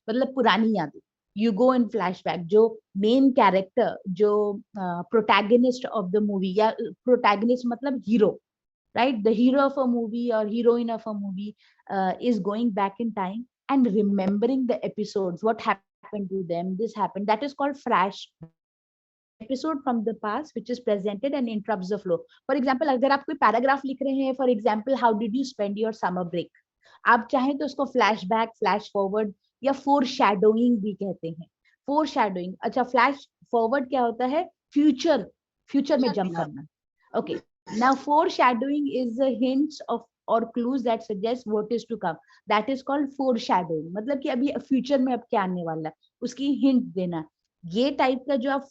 मतलब पुरानी यादें, यू गो इन फ्लैशबैक, जो मेन कैरेक्टर, जो प्रोटैगनिस्ट ऑफ द मूवी, या प्रोटैगनिस्ट मतलब hero, right, the hero of a movie or heroine of a movie is going back in time and remembering the episodes, what happened to them, this happened, that is called flashback, episode from the past which is presented and interrupts the flow. For example, अगर आप कोई paragraph लिख रहे हैं, for example, how did you spend your summer break, आप चाहें तो उसको फ्लैशबैक, फ्लैश फॉरवर्ड या फोर शैडोइंग भी कहते हैं। फोर शैडोइंग, अच्छा, फ्लैश फॉरवर्ड क्या होता है, फ्यूचर, फ्यूचर में जंप करना। Okay, now foreshadowing is the hints of और clues that suggest what is to come, that is called foreshadowing, मतलब कि अभी फ्यूचर में अब क्या आने वाला है उसकी हिंट देना। ये टाइप का जो आप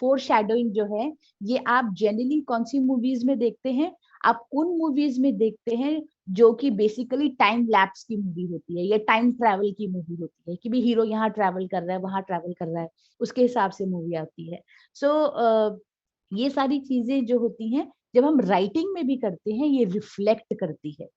फोर शैडोइंग जो है, ये आप जनरली कौन सी मूवीज में देखते हैं, आप उन मूवीज में देखते हैं जो कि बेसिकली टाइम लैप्स की मूवी होती है या टाइम ट्रैवल की मूवी होती है, कि भी हीरो यहाँ ट्रैवल कर रहा है, वहां ट्रैवल कर रहा है, उसके हिसाब से मूवी आती है। सो ये सारी चीजें जो होती हैं, जब हम राइटिंग में भी करते हैं, ये रिफ्लेक्ट करती है।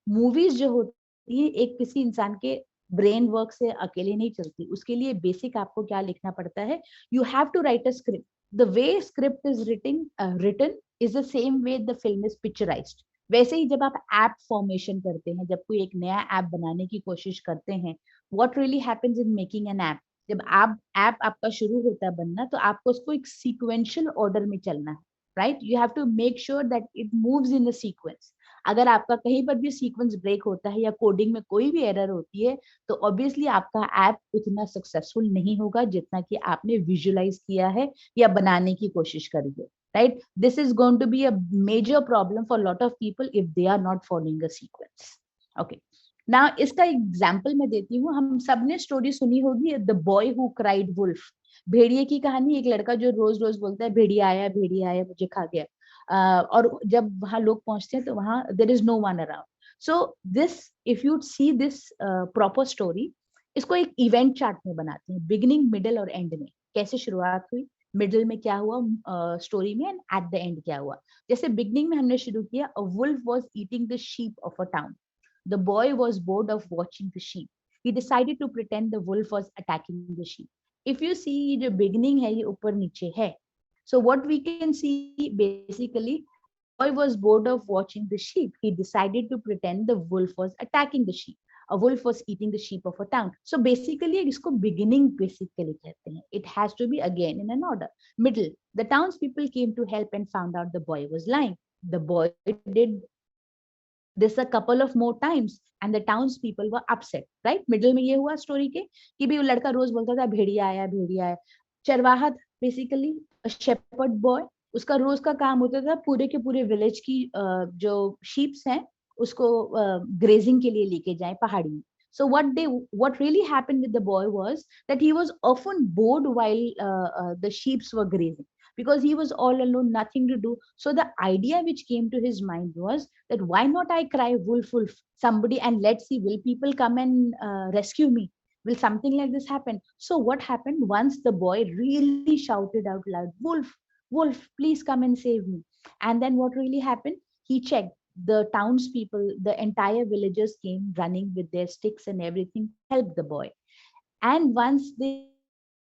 मूवीज जो होती है एक किसी इंसान के ब्रेन वर्क से अकेले नहीं चलती, उसके लिए बेसिक आपको क्या लिखना पड़ता है, you have to write a script, the way script is written is the same way the film is picturised. वैसे ही जब आप ऐप फॉर्मेशन करते हैं, जब कोई एक नया ऐप बनाने की कोशिश करते हैं, what really happens in making an app, जब आप ऐप आपका शुरू होता है बनना, तो आपको उसको एक सीक्वेंशियल ऑर्डर में चलना है, right, you have to make sure that it moves in a sequence. अगर आपका कहीं पर भी सीक्वेंस ब्रेक होता है या कोडिंग में कोई भी एरर होती है, तो ऑब्वियसली आपका ऐप उतना सक्सेसफुल नहीं होगा जितना कि आपने विजुअलाइज किया है या बनाने की कोशिश करी है, right? This is going to be a major problem for a lot of people if they are not following a sequence. Okay. Now इसका एग्जाम्पल मैं देती हूँ, हम सबने स्टोरी सुनी होगी, the boy who cried wolf, भेड़िए की कहानी। एक लड़का जो रोज रोज बोलता है भेड़िया आया मुझे खा गया, और जब वहां लोग पहुंचते हैं तो वहां there is no one around. So this, if you see this proper story, इसको एक इवेंट चार्ट में बनाते हैं, बिगिनिंग, मिडिल और एंड में कैसे शुरुआत हुई, मिडिल में क्या हुआ स्टोरी में, एंड एट द एंड क्या हुआ। जैसे बिगनिंग में हमने शुरू किया, a wolf was eating the sheep of a town, the boy was bored of watching the sheep, he decided to pretend the wolf was attacking the sheep. If you see, ये जो beginning है ये ऊपर नीचे है। So what we can see basically, boy was bored of watching the sheep, he decided to pretend the wolf was attacking the sheep, a wolf was eating the sheep of a town. So basically इसको beginning basically कहते हैं, it has to be again in an order. Middle, the townspeople came to help and found out the boy was lying, the boy did this a couple of more times and the townspeople were upset, right? Middle में ये हुआ story के कि भी वो लड़का रोज बोलता था भेड़िया आया, चरवाहा बेसिकली शेपर्ड बॉय, उसका रोज का काम होता था पूरे के पूरे विलेज की जो शीप्स हैं उसको ग्रेजिंग के लिए लेके जाए पहाड़ी में। So what really happened with the boy was that he was often bored while the sheeps were grazing, because he was all alone, nothing to do. So the idea which came to his mind was that why not I cry wolf, wolf, somebody, and let's see, will people come and rescue me? Will something like this happen? So what happened, once the boy really shouted out loud, wolf, wolf, please come and save me. And then what really happened? He checked. The townspeople, the entire villagers came running with their sticks and everything to help the boy. And once they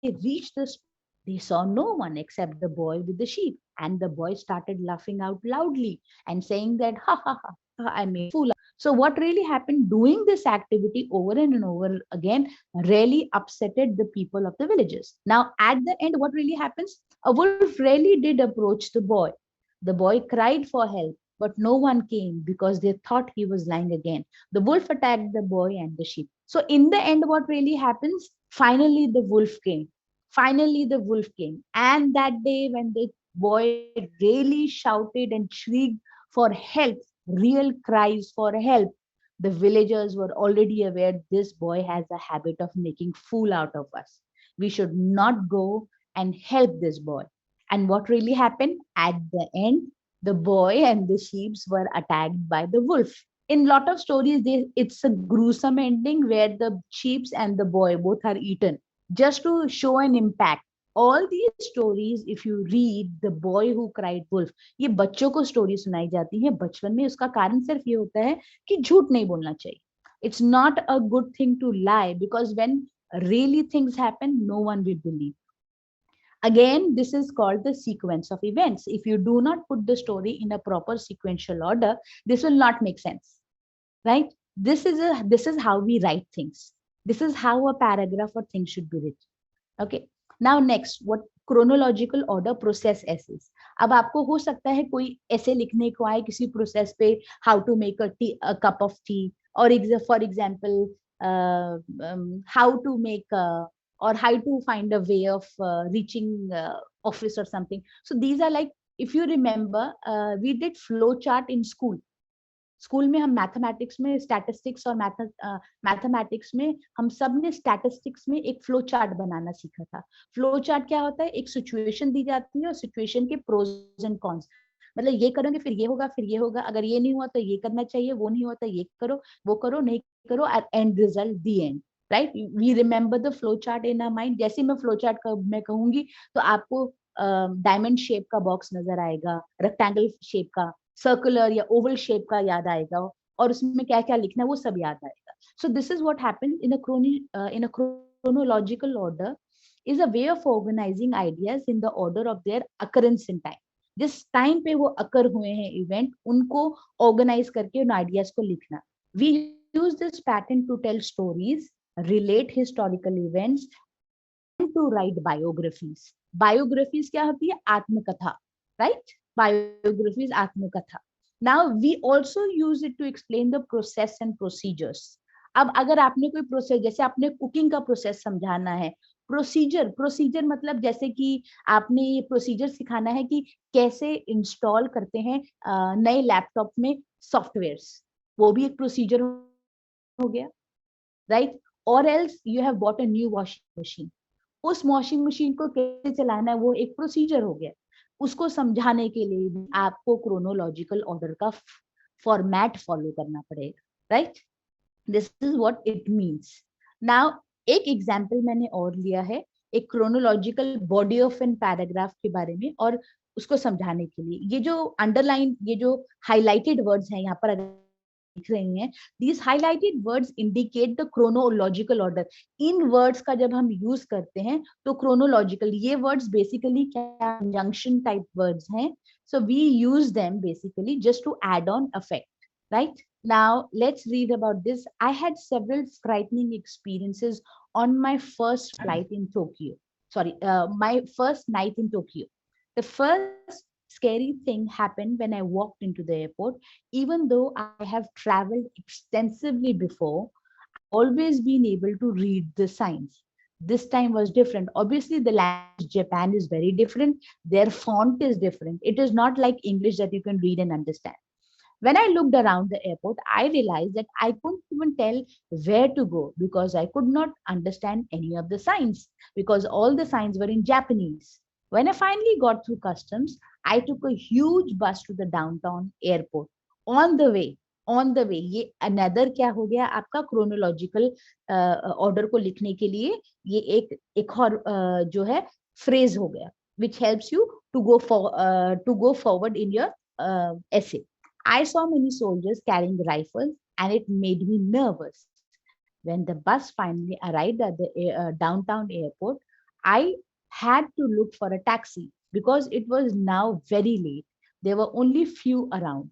reached the spot, they saw no one except the boy with the sheep. And the boy started laughing out loudly and saying that, ha ha ha, I made a fool. So what really happened, doing this activity over and over again really upsetted the people of the villages. Now at the end, what really happens? A wolf really did approach the boy. The boy cried for help, but no one came because they thought he was lying again. The wolf attacked the boy and the sheep. So in the end, what really happens? Finally, the wolf came. Finally, the wolf came. And that day, when the boy really shouted and shrieked for help, real cries for help, the villagers were already aware this boy has a habit of making fool out of us. We should not go and help this boy. And what really happened? At the end, the boy and the sheep were attacked by the wolf. In lot of stories, it's a gruesome ending where the sheep and the boy both are eaten, just to show an impact. All these stories, if you read The Boy Who Cried Wolf, ये बच्चों को story सुनाई जाती है बचपन में। उसका कारण सिर्फ ये होता है कि झूठ नहीं बोलना चाहिए। It's not a good thing to lie, because when really things happen, no one will believe. Again, this is called the sequence of events. If you do not put the story in a proper sequential order, this will not make sense, right? This is how we write things. This is how a paragraph or thing should be written. Okay. Now next, what chronological order process essays. अब आपको हो सकता है कोई ऐसे लिखने को आए किसी प्रोसेस पे, how to make a cup of tea, or for example, how to make or how to find a way of reaching office or something. So these are like, if you remember, we did flow chart in school. School में हम mathematics में statistics और mathematics में हम सब ने statistics में एक फ्लो चार्ट बनाना सीखा था. फ्लो चार्ट क्या होता है? एक सिचुएशन दी जाती है और सिचुएशन के प्रोज एंड कॉन्स, मतलब ये करोगे फिर ये होगा, फिर ये होगा, अगर ये नहीं हुआ तो ये करना चाहिए, वो नहीं हुआ तो ये करो, वो करो, नहीं करो, and result the end, right? We remember the flow chart in our mind. जैसे मैं फ्लो चार्ट मैं कहूंगी तो आपको डायमंड शेप का बॉक्स नजर आएगा, रेक्टेंगल शेप का, सर्कुलर या ओवल शेप का याद आएगा, और उसमें क्या क्या लिखना है वो सब याद आएगा. सो this is what happens in a chronological order is a way of organizing ideas in the order of their occurrence in time. जिस टाइम पे वो अकर हुए हैं इवेंट, उनको ऑर्गेनाइज करके उन आइडियाज को लिखना. We use this pattern to tell stories, relate historical events, and to write biographies. Biographies क्या होती है? आत्मकथा, राइट? Biographies, आत्मकथा. Now we also use it to explain the process and procedures. अब अगर आपने कोई प्रोसेस, जैसे आपने कुकिंग का प्रोसेस समझाना है, प्रोसीजर मतलब जैसे कि आपने ये प्रोसीजर सिखाना है कि कैसे इंस्टॉल करते हैं नए लैपटॉप में सॉफ्टवेयर्स, वो भी एक प्रोसीजर हो गया, राइट? और else you have bought a new washing machine, उस वॉशिंग मशीन को कैसे चलाना है वो एक प्रोसीजर हो गया. उसको समझाने के लिए भी आपको क्रोनोलॉजिकल ऑर्डर का फॉर्मेट फॉलो करना पड़ेगा, right? This is what it means. Now एक एग्जांपल मैंने और लिया है एक chronological body of an paragraph के बारे में, और उसको समझाने के लिए ये जो अंडरलाइन, ये जो हाईलाइटेड वर्ड्स हैं यहाँ पर अगर लिख रही हैं, these highlighted words indicate the chronological order. In words का जब हम यूज करते हैं तो क्रोनोलॉजिकल, ये वर्ड्स बेसिकली क्या कंजंक्शन टाइप वर्ड्स हैं, so we use them basically just to add on effect, right? Now let's read about this. I had several frightening experiences on my first flight in Tokyo. My first night in Tokyo. The first scary thing happened when I walked into the airport. Even though I have traveled extensively before, I've always been able to read the signs. This time was different. Obviously, the language Japan is very different. Their font is different. It is not like English that you can read and understand. When I looked around the airport, I realized that I couldn't even tell where to go because I could not understand any of the signs, because all the signs were in Japanese. When I finally got through customs, I took a huge bus to the downtown airport. On the way, ये another क्या हो गया आपका chronological order को लिखने के लिए ये एक और जो है फ्रेज हो गया, which helps you to go forward in your essay. I saw many soldiers carrying rifles and it made me nervous. When the bus finally arrived at the downtown airport, I had to look for a taxi because it was now very late. There were only few around.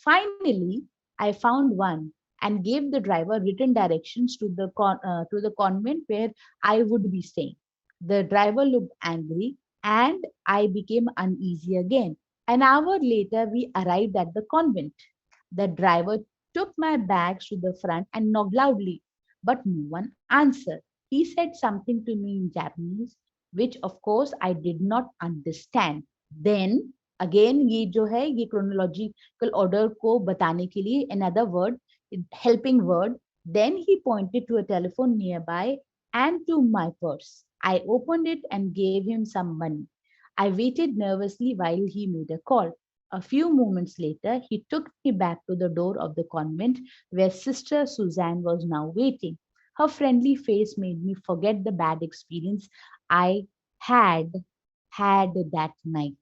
Finally, I found one and gave the driver written directions to the convent where I would be staying. The driver looked angry and I became uneasy again. An hour later, we arrived at the convent. The driver took my bags to the front and knocked loudly, but no one answered. He said something to me in Japanese, which of course I did not understand. Then again, ये जो है ये chronological order को बताने के लिए another word, helping word. Then he pointed to a telephone nearby and to my purse. I opened it and gave him some money. I waited nervously while he made a call. A few moments later, he took me back to the door of the convent where Sister Suzanne was now waiting. Her friendly face made me forget the bad experience I had that night.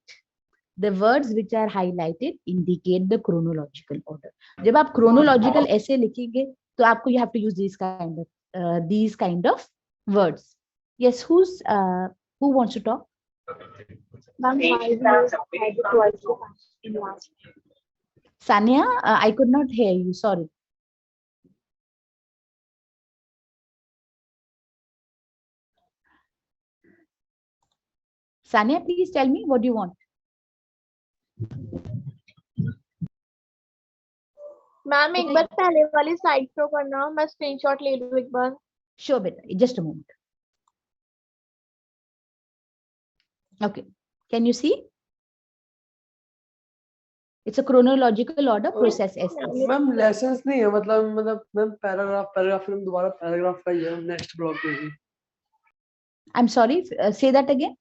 The words which are highlighted indicate the chronological order. जब आप chronological ऐसे लिखेंगे तो आपको you have to use these kind of words. Yes, who wants to talk? Ma'am, why we use had twice the past in last? Sanya, I could not hear you, sorry. Sanya, please tell me what do you want. Ma'am एक बार पहले वाली side show करना, मैं screenshot ले लूं एक बार. Sure, beta, just a moment. Okay, can you see? It's a chronological order, process S. Ma'am lessons नहीं है, मतलब मैम पैराग्राफ फिर दोबारा पैराग्राफ का ही है नेक्स्ट ब्लॉक पे ही. I'm sorry, say that again.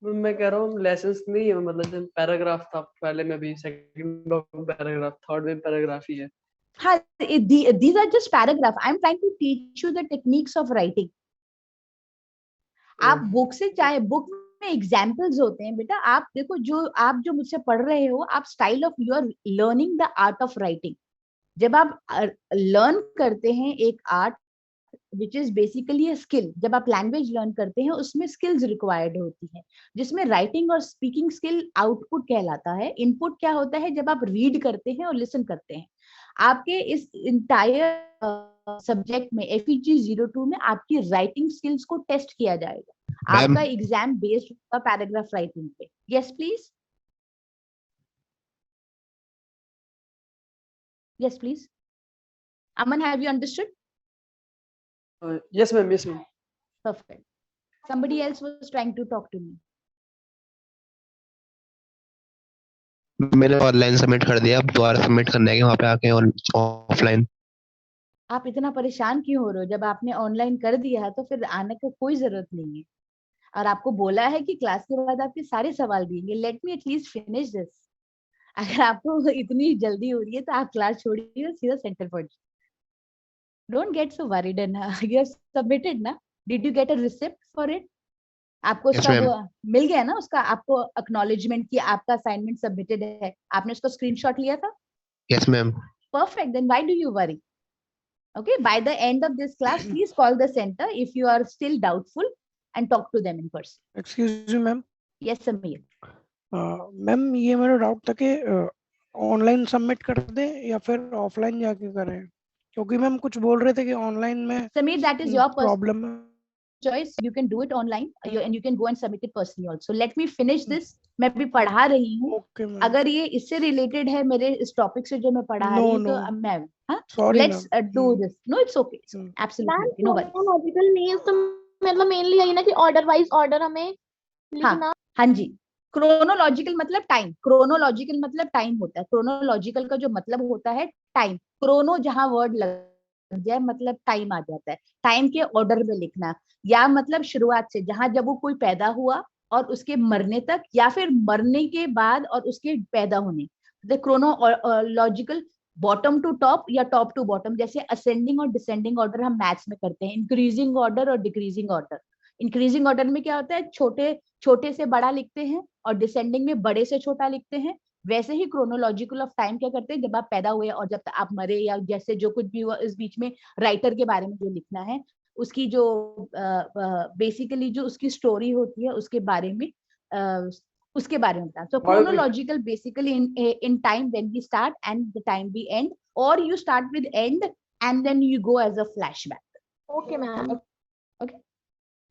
मैं कह रहा हूँ लेसन्स नहीं है, मतलब जब पैराग्राफ था पहले में भी, सेकंड ब्लॉक में पैराग्राफ, थर्ड में पैराग्राफ ही है. हाँ, these are just paragraph. I'm trying to teach you the techniques of writing. आप बुक से चाहे बुक में एग्जाम्पल्स होते हैं बेटा, आप देखो आप जो मुझसे पढ़ रहे हो, आप style of you are learning the art of writing. जब आप लर्न करते हैं एक art which is basically a skill, जब आप लैंग्वेज लर्न करते हैं उसमें स्किल्स रिक्वायर्ड होती है, जिसमें राइटिंग और स्पीकिंग स्किल आउटपुट कहलाता है. इनपुट क्या होता है? जब आप रीड करते हैं और लिसन करते हैं. आपके इस इंटायर सब्जेक्ट में FEG 02 में आपकी राइटिंग स्किल्स को टेस्ट किया जाएगा. आपका एग्जाम बेस्ड होगा पैराग्राफ राइटिंग पे. Yes please, yes please. Aman, have you understood? Yes ma'am, yes ma'am. Perfect. Somebody else was trying to talk to me. मैंने ऑनलाइन सबमिट कर दिया, अब दोबारा सबमिट करना है कि वहाँ पे आके ऑफलाइन. आप इतना परेशान क्यों हो रहे हो? जब आपने ऑनलाइन कर दिया है तो फिर आने की कोई जरूरत नहीं है. और आपको बोला है कि क्लास के बाद आपके सारे सवाल देंगे. Let me at least finish this. अगर आपको इतनी जल्दी हो रही है तो आप क्लास छोड़िए और सीधा सेंटर पहुंचिए. Don't get so worried. You have submitted ना? Did you get a receipt for it? आपको उसका वो मिल गया ना, उसका आपको एक्नॉलेजमेंट कि आपका असाइनमेंट सबमिटेड है. आपने उसका स्क्रीनशॉट लिया था? Yes ma'am. Perfect. Then why do you worry? Okay, by the end of this class, please call the center if you are still doubtful and talk to them in person. Excuse me, ma'am. Yes, Samir. Ma'am ये मेरा doubt था कि online submit कर दे या फिर offline जाके करें, क्योंकि मैम कुछ बोल रहे थे कि ऑनलाइन में. Samir, that is your problem choice. You can do it online and you can go and submit it personally also. Let me finish this. मैं भी पढ़ा रही हूँ. Okay, अगर ये इससे रिलेटेड है मेरे इस टॉपिक से जो मैं पढ़ा रही हूँ, तो मैं let's do this. No, it's okay. Absolutely no worries. Chronological means तो मतलब मेनली यही ना कि ऑर्डर वाइज ऑर्डर हमें लिखना. हाँ जी. क्रोनोलॉजिकल मतलब टाइम. क्रोनोलॉजिकल मतलब टाइम होता है. क्रोनोलॉजिकल का जो मतलब होता है टाइम. क्रोनो जहां वर्ड लग जाए मतलब टाइम आ जाता है. टाइम के ऑर्डर में लिखना, या मतलब शुरुआत से, जहां जब वो कोई पैदा हुआ और उसके मरने तक, या फिर मरने के बाद और उसके पैदा होने. The chronological bottom to top या टॉप टू बॉटम. जैसे असेंडिंग और डिसेंडिंग ऑर्डर हम मैथ्स में करते हैं. इंक्रीजिंग ऑर्डर और डिक्रीजिंग ऑर्डर. इंक्रीजिंग ऑर्डर में क्या होता है? छोटे से बड़ा लिखते हैं और डिसेंडिंग में बड़े से छोटा लिखते हैं. वैसे ही क्रोनोलॉजिकल ऑफ टाइम क्या करते हैं? जब आप पैदा हुए और जब तक आप मरे, या जैसे जो कुछ भी हुआ इस बीच में, राइटर के बारे में जो लिखना है, उसकी जो बेसिकली जो उसकी स्टोरी होती है उसके बारे में बताना. So chronological basically in time when we start and the time we end, और you start with end and then you go as a flashback. Okay ma'am. Okay,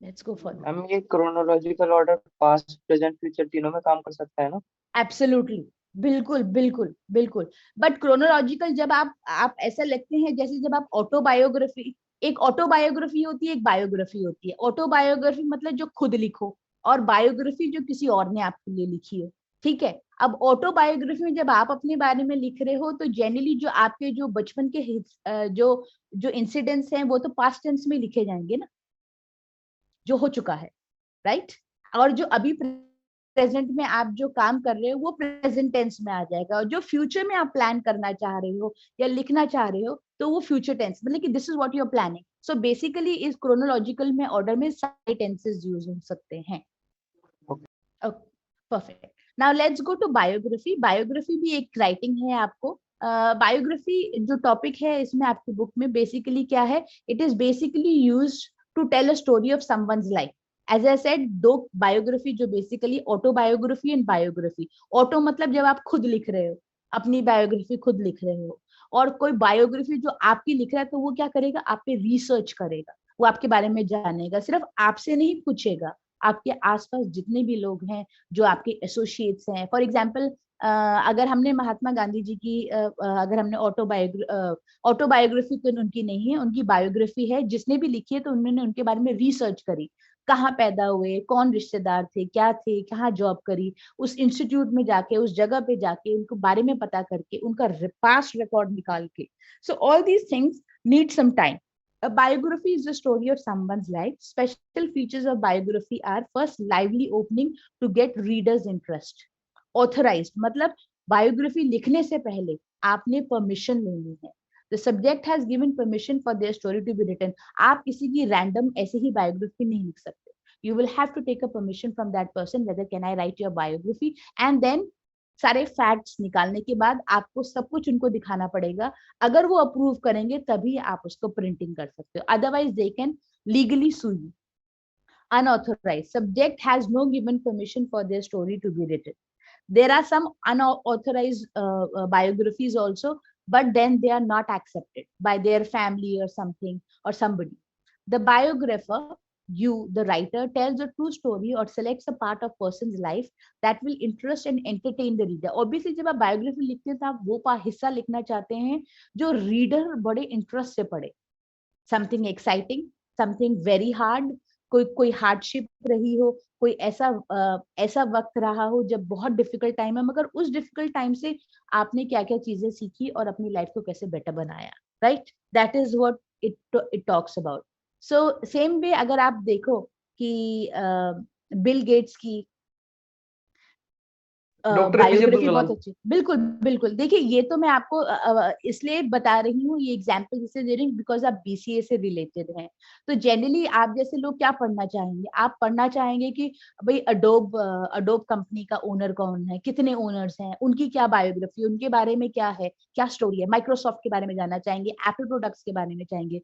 let's go for. हम ये chronological order past present future तीनों में काम कर सकता है ना? एब्सोल्युटली, बिल्कुल बिल्कुल बिल्कुल. बट क्रोनोलॉजिकल जब आप ऐसा लिखते हैं, जैसे जब आप ऑटोबायोग्राफी, एक ऑटोबायोग्राफी होती है, एक बायोग्राफी होती है. ऑटोबायोग्राफी मतलब जो खुद लिखो, और बायोग्राफी जो किसी और ने आपके लिए लिखी हो. ठीक है. अब ऑटोबायोग्राफी में जब आप अपने बारे में लिख रहे हो, तो जनरली जो आपके जो बचपन के जो इंसिडेंट्स हैं वो तो पास्ट टेंस में लिखे जाएंगे ना, जो हो चुका है, राइट. और जो अभी प्रेजेंट में आप जो काम कर रहे हो वो प्रेजेंट टेंस में आ जाएगा. और जो फ्यूचर में आप प्लान करना चाह रहे हो या लिखना चाह रहे हो, तो वो फ्यूचर टेंस, मतलब कि this is what you are planning. So basically इस क्रोनोलॉजिकल में ऑर्डर में सारे टेंसेस यूज हो सकते हैं. Perfect. Now let's go to biography. Biography भी एक राइटिंग है आपको. बायोग्राफी जो टॉपिक है इसमें आपकी बुक में बेसिकली क्या है, it is basically used to tell a story of someone's life. As I said, दो बायोग्राफी जो basically autobiography and biography. Auto मतलब जब आप खुद लिख रहे हो, अपनी बायोग्राफी खुद लिख रहे हो, और कोई बायोग्राफी जो आपकी लिख रहा है तो वो क्या करेगा, आप पे रिसर्च करेगा, वो आपके बारे में जानेगा, सिर्फ आपसे नहीं पूछेगा, आपके आसपास जितने भी लोग हैं जो आपके एसोसिएट्स हैं. फॉर एग्जाम्पल, अगर हमने महात्मा गांधी जी की अगर हमने ऑटोबायोग्राफी तो उनकी नहीं है, उनकी बायोग्राफी है, जिसने भी लिखी है तो उन्होंने उनके बारे में रिसर्च करी, कहाँ पैदा हुए, कौन रिश्तेदार थे, कहाँ जॉब करी, उस इंस्टीट्यूट में जाके, उस जगह पे जाके, उनको बारे में पता करके, उनका पास्ट रिकॉर्ड निकाल के. So all these things need some time. A biography is the story of someone's life. Special features of biography are: first, lively opening to get readers' interest. Authorized मतलब biography लिखने से पहले आपने permission लेनी है. The subject has given permission for their story to be written. आप किसी की random ऐसे ही biography नहीं लिख सकते. You will have to take a permission from that person, whether can I write your biography, and then सारे facts निकालने के बाद आपको सब कुछ उनको दिखाना पड़ेगा. अगर वो अप्रूव करेंगे तभी आप उसको प्रिंटिंग कर सकते हो, otherwise they can legally sue you. Unauthorized subject has no given permission for their story to be written. There are some unauthorized biographies also, but then they are not accepted by their family or something or somebody. The biographer, you the writer, tells a true story or selects a part of person's life that will interest and entertain the reader. Obviously जब आप biography लिखते हैं तो आप वो हिस्सा लिखना चाहते हैं जो रीडर बड़े इंटरेस्ट से पढ़े. Something exciting, something very hard, कोई हार्डशिप रही हो, कोई ऐसा वक्त रहा हो जब बहुत डिफिकल्ट टाइम है, मगर उस डिफिकल्ट टाइम से आपने क्या क्या चीजें सीखी और अपनी लाइफ को कैसे बेटर बनाया. Right, that is what it talks about. So same way अगर आप देखो कि बिल गेट्स की बायोग्राफी बहुत अच्छी. बिल्कुल बिल्कुल. देखिए ये तो मैं आपको इसलिए बता रही हूँ, ये एग्जांपल इसलिए दे रही हूँ बिकॉज आप बीसीए से रिलेटेड हैं. तो जनरली आप जैसे लोग क्या पढ़ना चाहेंगे, आप पढ़ना चाहेंगे कि भाई अडोब कंपनी का ओनर कौन है, कितने ओनर्स हैं, उनकी क्या बायोग्राफी, उनके बारे में क्या है, क्या स्टोरी है. माइक्रोसॉफ्ट के बारे में जानना चाहेंगे, एप्पल प्रोडक्ट्स के बारे में चाहेंगे.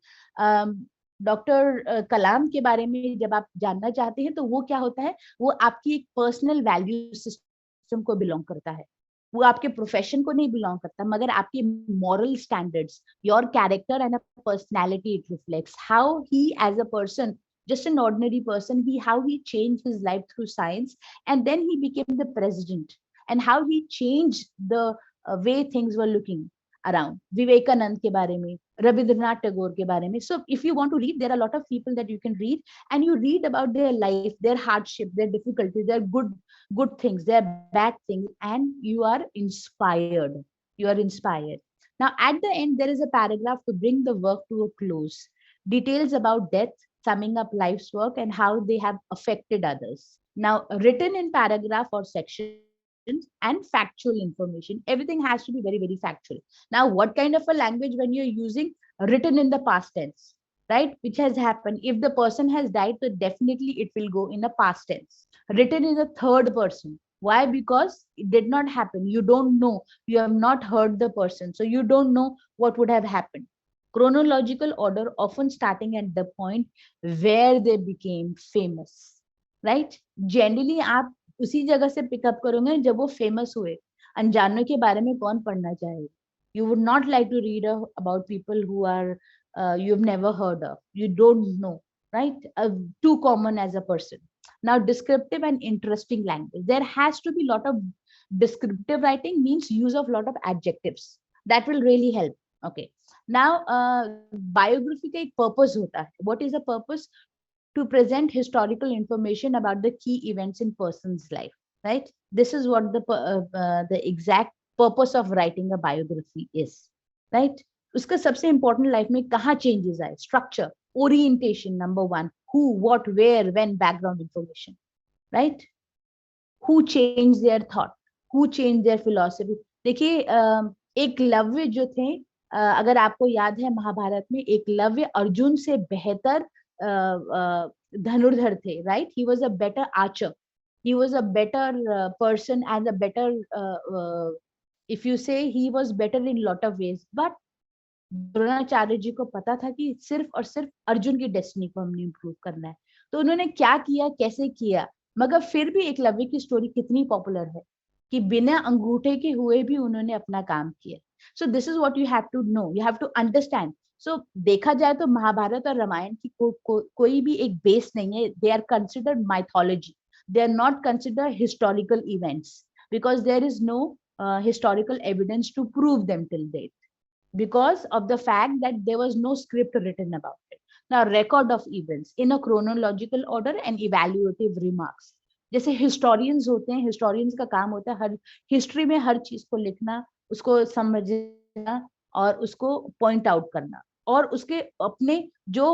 डॉक्टर कलाम के बारे में जब आप जानना चाहते हैं तो वो क्या होता है, वो आपकी एक पर्सनल वैल्यू सिस्टम को बिलोंग करता है, वो आपके प्रोफेशन को नहीं बिलोंग करता, मगर आपके moral standards, your character and personality, it reflects how he as a person, just an ordinary person, how he changed his life through science, and then he became the president, and how he changed the way things were looking around. Vivekananda के बारे में, रविंद्रनाथ टैगोर के बारे में. So if you want to read, there are a lot of people that you can read, and you read about their life, their hardship, their difficulties, their good things, their bad things, and you are inspired. You are inspired. Now at the end there is a paragraph to bring the work to a close. Details about death, summing up life's work and how they have affected others. Now written in paragraph or section and factual information. Everything has to be very, very factual. Now, what kind of a language when you're using written in the past tense, right? Which has happened. If the person has died, so definitely it will go in the past tense. Written in the third person. Why? Because it did not happen. You don't know. You have not heard the person. So you don't know what would have happened. Chronological order, often starting at the point where they became famous, right? Generally, आप उसी जगह से pickup करोगे जब वो famous हुए. अनजानों के बारे में कौन पढ़ना चाहेगा? You would not like to read about people who are you've never heard of, you don't know, right? Too common as a person. Now descriptive and interesting language, there has to be lot of descriptive writing, means use of lot of adjectives, that will really help. Okay, now biography का एक purpose होता है. What is the purpose? To present historical information about the key events in person's life, right? This is what the exact purpose of writing a biography is, right? उसका सबसे important life में कहाँ changes आए, structure, orientation, number one, who, what, where, when, background information, right? Who changed their thought, who changed their philosophy. देखिए एकलव्य जो थे, अगर आपको याद है महाभारत में एकलव्य अर्जुन से बेहतर धनुर्धर थे, right? He was a better archer, he was a better person and a better If you say he was better in lot of ways, but Dronacharya जी को पता था कि सिर्फ और सिर्फ अर्जुन की डेस्टिनी को हमने इम्प्रूव करना है, तो उन्होंने क्या किया, कैसे किया, मगर फिर भी एकलव्य की स्टोरी कितनी पॉपुलर है कि बिना अंगूठे के हुए भी उन्होंने अपना काम किया. So this is what you have to know, you have to understand. So देखा जाए तो महाभारत और रामायण की कोई भी एक बेस नहीं है. They are considered mythology, they are not considered historical events, because there is no historical evidence to prove them till date, because of the fact that there was no script written about it. Now, record of events in a chronological order and evaluative remarks. जैसे historians होते हैं, historians का काम होता है हर history में हर चीज को लिखना, उसको समझना और उसको point out करना, और उसके अपने जो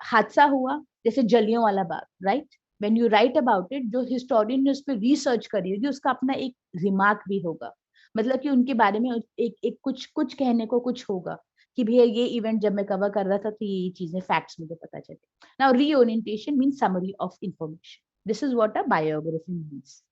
हादसा हुआ जैसे Jallianwala Bagh, right? When you write about it, जो historian ने उस पर research करी होगी उसका अपना एक remark भी होगा, मतलब कि उनके बारे में एक कुछ कहने को कुछ होगा कि भैया ये इवेंट जब मैं कवर कर रहा था तो ये चीजें फैक्ट्स मुझे पता चले. Now reorientation means summary of information. This is what a biography means.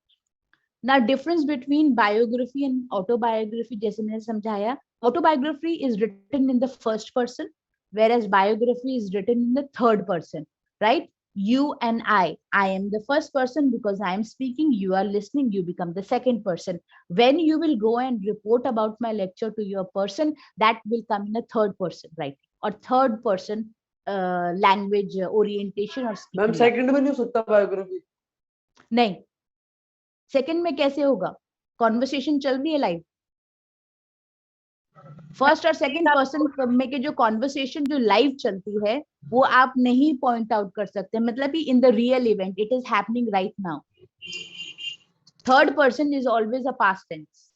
Now difference between biography and autobiography, जैसे मैंने समझाया, autobiography is written in the first person, whereas biography is written in the third person, right? You and I am the first person because I am speaking, you are listening, you become the second person. When you will go and report about my lecture to your person, that will come in a third person writing or third person language orientation or speaking. Ma'am second में नहीं हो सकता biography? नहीं, second में कैसे होगा? Conversation चल रही है लाइव. फर्स्ट और सेकंड पर्सन में के जो कॉन्वर्सेशन जो लाइव चलती है वो आप नहीं पॉइंट आउट कर सकते, मतलब in the real event it is happening right now. Third person is always a past tense,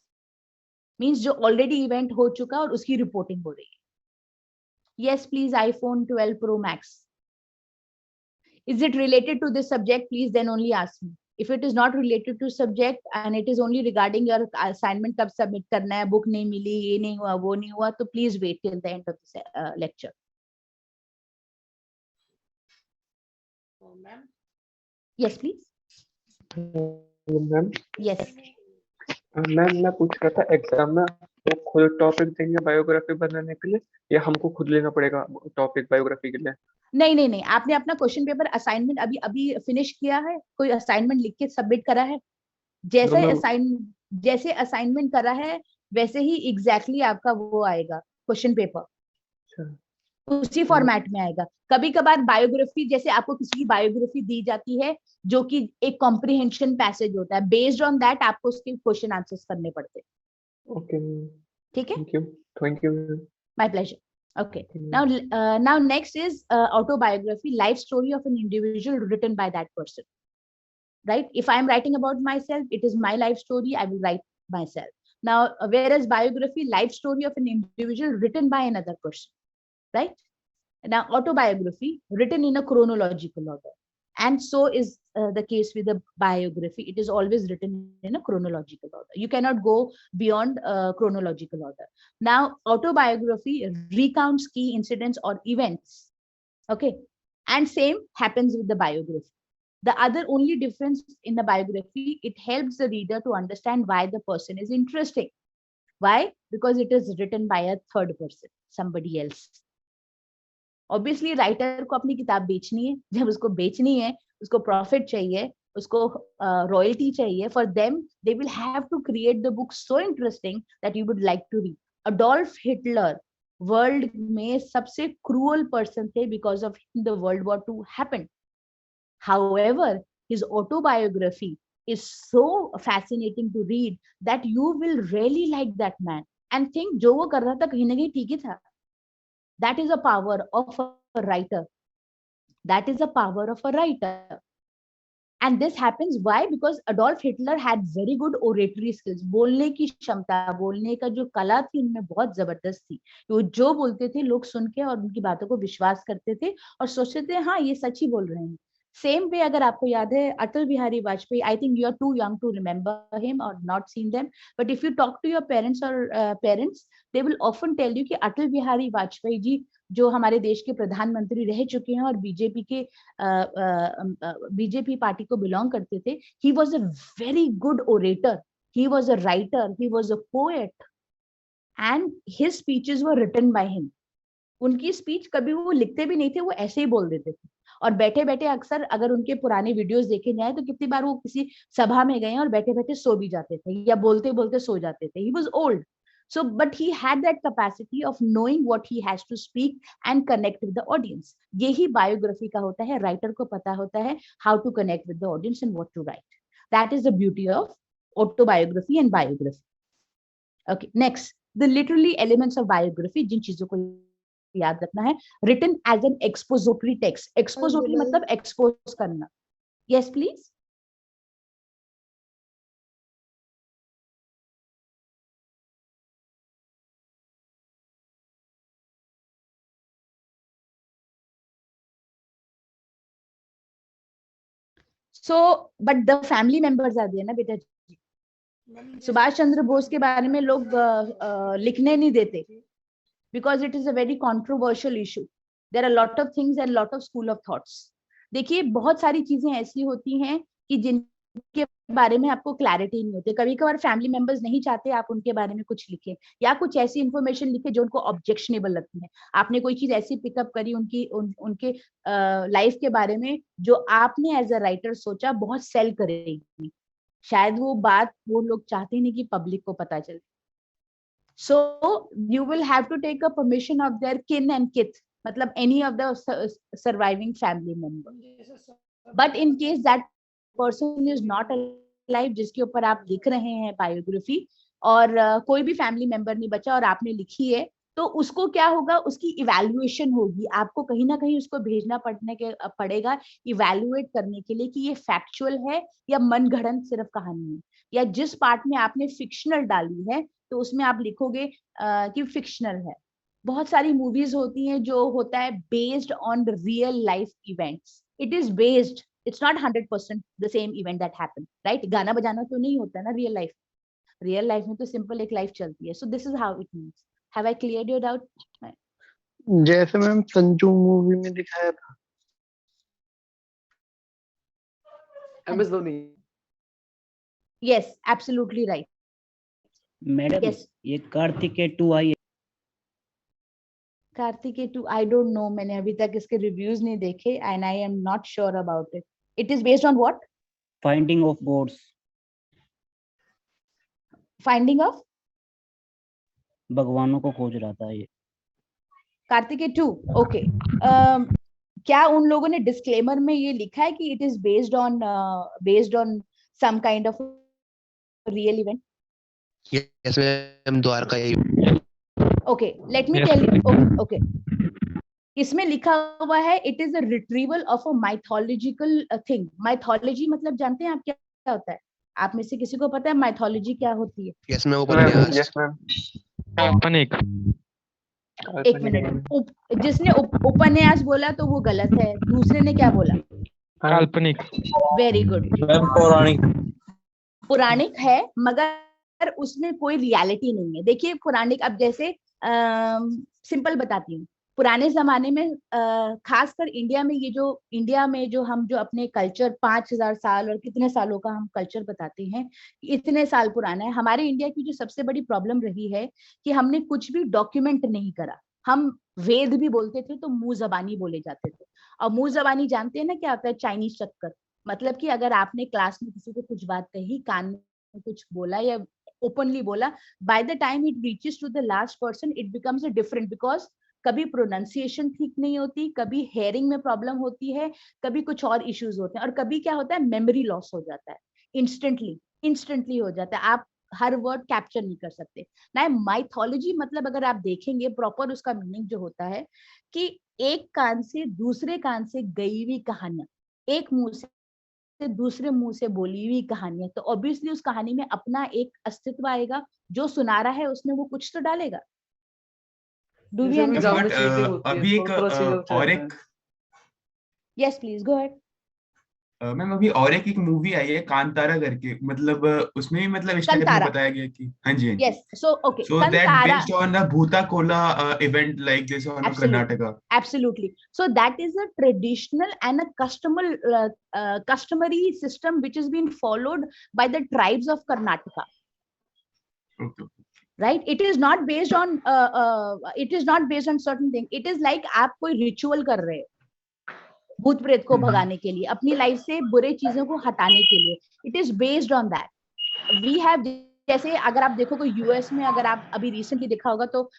means जो ऑलरेडी इवेंट हो चुका और उसकी रिपोर्टिंग हो रही है. Yes please, iPhone 12 Pro Max. Is it related to this subject? Please then only ask me. If it is not related to subject and it is only regarding your assignment कब submit करना है, book नहीं मिली, ये नहीं हुआ, वो नहीं हुआ, तो please wait till the end of the lecture. Ma'am Yes, please. Ma'am Yes. Ma'am मैं पूछ रहा था एग्जाम में वो खुद टॉपिक देंगे बायोग्राफी बनाने के लिए या हमको खुद लेना पड़ेगा टॉपिक बायोग्राफी के लिए? नहीं, आपने अपना क्वेश्चन पेपर असाइनमेंट अभी फिनिश किया है? कोई असाइनमेंट लिख के सबमिट करा है? जैसे असाइनमेंट करा है वैसे ही एग्जैक्टली आपका वो आएगा क्वेश्चन पेपर, उसी फॉर्मेट में आएगा. कभी कभार बायोग्राफी, जैसे आपको किसी की बायोग्राफी दी जाती है जो कि एक कॉम्प्रिहेंशन पैसेज होता है, बेस्ड ऑन दैट आपको उसके क्वेश्चन आंसर्स करने पड़ते हैं. ओके, ठीक है, thank you. My pleasure. Okay. Now next is autobiography, life story of an individual written by that person. Right? If I am writing about myself, it is my life story. I will write myself. Now, whereas biography, life story of an individual written by another person. Right? Now, autobiography written in a chronological order, and so is the case with the biography. It is always written in a chronological order. You cannot go beyond chronological order. Now, autobiography recounts key incidents or events. Okay, and same happens with the biography. The other only difference in the biography, it helps the reader to understand why the person is interesting. Why? Because it is written by a third person, somebody else. Obviously writer को अपनी किताब बेचनी है, जब उसको बेचनी है उसको प्रॉफिट चाहिए, उसको रॉयल्टी चाहिए. For them they will have to create the book so interesting that you would like to read. Adolf Hitler world में सबसे क्रूअल पर्सन थे, because of the world war 2 happened. However his autobiography is so fascinating to read that you will really like that man and think जो वो कर रहा था कहीं ना कहीं ठीक ही था. That is a power of a writer. That is a power of a writer. And this happens why? Because Adolf Hitler had very good oratory skills. बोलने की क्षमता, बोलने का जो कला थी उनमें बहुत जबरदस्त थी. वो जो बोलते थे लोग सुन के और उनकी बातों को विश्वास करते थे और सोचते थे हाँ ये सच ही बोल रहे हैं. सेम वे अगर आपको याद है Atal Bihari Vajpayee, I think you are too young to remember him और not seen them, but if you talk to your parents और parents they will often tell you कि अटल बिहारी वाजपेयी जी जो हमारे देश के प्रधानमंत्री रह चुके हैं और बीजेपी पार्टी को बिलोंग करते थे, he was a very good orator, he was a writer, he was a poet, and his speeches were written by him. उनकी स्पीच कभी वो लिखते भी नहीं थे, वो ऐसे ही बोल देते थे। और बैठे बैठे अक्सर अगर उनके पुराने वीडियोस देखे जाए तो कितनी बार वो किसी सभा में गए और बैठे बैठे सो भी जाते थे या बोलते बोलते सो जाते थे। He was old, so but he had that capacity of knowing what he has to speak and connect with the audience. यही बायोग्राफी का होता है, राइटर को पता होता है how to connect with the audience and what to write. That is the beauty of autobiography and biography. Okay, next, the literary elements of biography, जिन चीजों को याद रखना है, written as an expository text. Expository मतलब expose करना. Yes, please. So, but the family members are there ना बेटा। सुभाष चंद्र बोस के बारे में लोग लिखने नहीं देते, because it is a very controversial issue. There are a lot of things and lot of school of thoughts. देखिए बहुत सारी चीजें ऐसी होती हैं कि जिनके बारे में आपको क्लैरिटी नहीं होती। कभी कभार फैमिली मेंबर्स नहीं चाहते आप उनके बारे में कुछ लिखें या कुछ ऐसी इंफॉर्मेशन लिखे जो उनको ऑब्जेक्शनेबल लगती है। आपने कोई चीज ऐसी पिकअप करी उनके लाइफ के बारे में जो आपने एज अ राइटर सोचा बहुत सेल करेगी, शायद वो बात वो लोग चाहते नहीं कि पब्लिक को पता चले। So you will have to take a permission of their kin and kith, मतलब any of the surviving family member. But in case that person is not alive, जिसके ऊपर आप लिख रहे हैं बायोग्राफी, और कोई भी फैमिली मेंबर नहीं बचा और आपने लिखी है, तो उसको क्या होगा, उसकी इवैल्यूएशन होगी। आपको कहीं ना कहीं उसको भेजना पड़ेगा इवैल्यूएट करने के लिए कि ये फैक्चुअल है या मनगढ़ंत सिर्फ कहानी है, या जिस पार्ट में आपने फिक्शनल डाली है तो उसमें आप लिखोगे कि फिक्शनल है। बहुत सारी मूवीज होती हैं जो होता है based on real life events. It is based, it's not 100% the same event that happened, right. गाना बजाना तो नहीं होता ना रियल लाइफ में, तो सिंपल एक लाइफ चलती है। सो this is how it means. Have I cleared your doubt? जैसे मैम संजू मूवी में दिखाया था। MS Dhoni. Yes, absolutely right. Madam Yes. ये कार्तिकेय 2 आई है। कार्तिकेय 2 आई डोंट नो, मैंने अभी तक इसके रिव्यूज नहीं देखे and I am not sure about it. It is based on what? Finding of gods. Finding of भगवानों को खोज रहा था ये। कार्तिकेय 2, ओके। क्या उन लोगों ने डिस्क्लेमर में ये लिखा है कि it is based on some kind of real event? Yes ma'am, Dwarka. Okay, let me tell you. Okay, इसमें लिखा हुआ है it is a retrieval of a mythological thing. Mythology मतलब जानते हैं आप क्या होता है? आप में से किसी को पता है माइथोलॉजी क्या होती है? यस मैम, उपन्यास। Yes ma'am. काल्पनिक। एक मिनट, जिसने उपन्यास बोला तो वो गलत है, दूसरे ने क्या बोला? काल्पनिक। Very good. पौराणिक है मगर उसमें कोई रियलिटी नहीं है। देखिए पौराणिक, अब जैसे सिंपल बताती हूँ, पुराने जमाने में खासकर इंडिया में जो हम जो अपने कल्चर 5000 साल और कितने सालों का हम कल्चर बताते हैं, इतने साल पुराना है। हमारे इंडिया की जो सबसे बड़ी प्रॉब्लम रही है कि हमने कुछ भी डॉक्यूमेंट नहीं करा। हम वेद भी बोलते थे तो मुंह जबानी बोले जाते थे, और मुंह जबानी जानते हैं ना क्या होता है? चाइनीज चक्कर। मतलब कि अगर आपने क्लास में किसी को कुछ बात कही, कान में कुछ बोला या ओपनली बोला, by the time it reaches to the last person it becomes a different, because कभी प्रोनाउंसिएशन ठीक नहीं होती, कभी हेयरिंग में प्रॉब्लम होती है, कभी कुछ और इश्यूज होते हैं, और कभी क्या होता है मेमोरी लॉस हो जाता है, इंस्टेंटली हो जाता है, आप हर वर्ड कैप्चर नहीं कर सकते ना। माइथोलॉजी मतलब अगर आप देखेंगे प्रॉपर उसका मीनिंग जो होता है कि एक कान से दूसरे कान से गई हुई कहानियां, एक मुंह से दूसरे मुंह से बोली हुई कहानियां, तो ऑब्वियसली उस कहानी में अपना एक अस्तित्व आएगा, जो सुना रहा है उसमें वो कुछ तो डालेगा। Do we understand? अभी एक और एक Yes, please go ahead. Ma'am अभी और एक मूवी आई है कांतारा करके, मतलब उसमें भी मतलब इस टाइप में बताया गया कि हाँ जी Yes, so okay, so that based on a Bhuta Kola event like this on Karnataka. Absolutely. So that is a traditional and a customary system which has been followed by the tribes of Karnataka. Okay. right? It is not based on certain thing. It is like आप कोई ritual कर रहे हो भूत प्रेत को भगाने के लिए, अपनी लाइफ से बुरे चीजों को हटाने के लिए. It is based on that. We have, जैसे अगर आप देखोगे यूएस में, अगर आप अभी रिसेंटली देखा होगा तो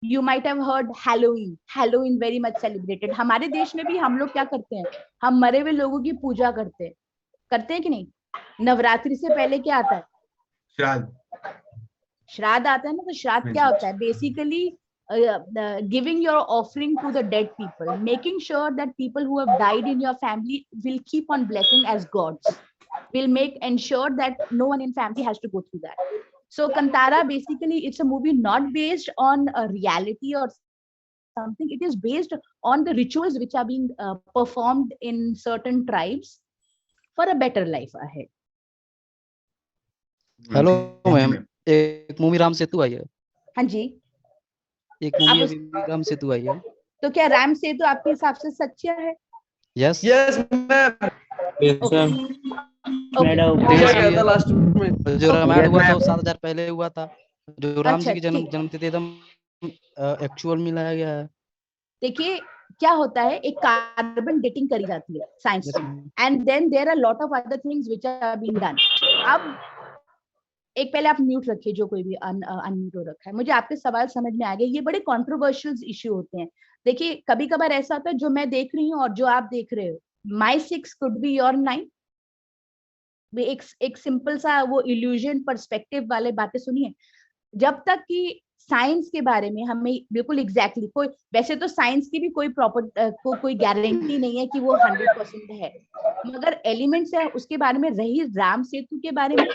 you might have heard Halloween very much celebrated. हमारे देश में भी हम लोग क्या करते हैं, हम मरे हुए लोगों की पूजा करते हैं कि नहीं? नवरात्रि से पहले क्या आता है? श्राद्ध आता है ना. तो श्राद्ध क्या होता है? Basically giving your offering to the dead people, making sure that people who have died in your family will keep on blessing as gods, will ensure that no one in family has to go through that. So Kantara, basically it's a movie not based on a reality or something. It is based on the rituals which are being performed in certain tribes for a better life ahead. Hello ma'am, एक movie Ram Setu आई है. हाँ जी, एक movie अभी राम सेतु आई है. तो क्या राम सेतु आपके हिसाब से सच्चा है? Yes ma'am. मैडम लास्ट में जो रामायण हुआ था वो 7000 पहले हुआ था. जो राम जी की ठीक. जन्म तिथि एकदम एक्चुअल में लाया गया है. देखिए क्या होता है, एक कार्बन डेटिंग करी जाती है साइंस में, and then there are lot of other things which are being done. अब एक पहले आप म्यूट रखिए, जो कोई भी अनम्यूट हो रखा है. मुझे आपके सवाल समझ में आ गए. ये बड़े कंट्रोवर्शियल इश्यू होते हैं. देखिए कभी कभार ऐसा होता है, जो मैं देख रही हूँ और जो आप देख रहे हो, माई 6 कुड बी योर 9. एक सिंपल सा वो इल्यूजन पर्सपेक्टिव वाले बातें सुनिए. जब तक कि साइंस के बारे में हमें बिल्कुल एग्जैक्टली कोई, वैसे तो साइंस की भी कोई प्रॉपर कोई गारंटी नहीं है कि वो 100% है, मगर एलिमेंट्स है उसके बारे में. रही राम सेतु के बारे में,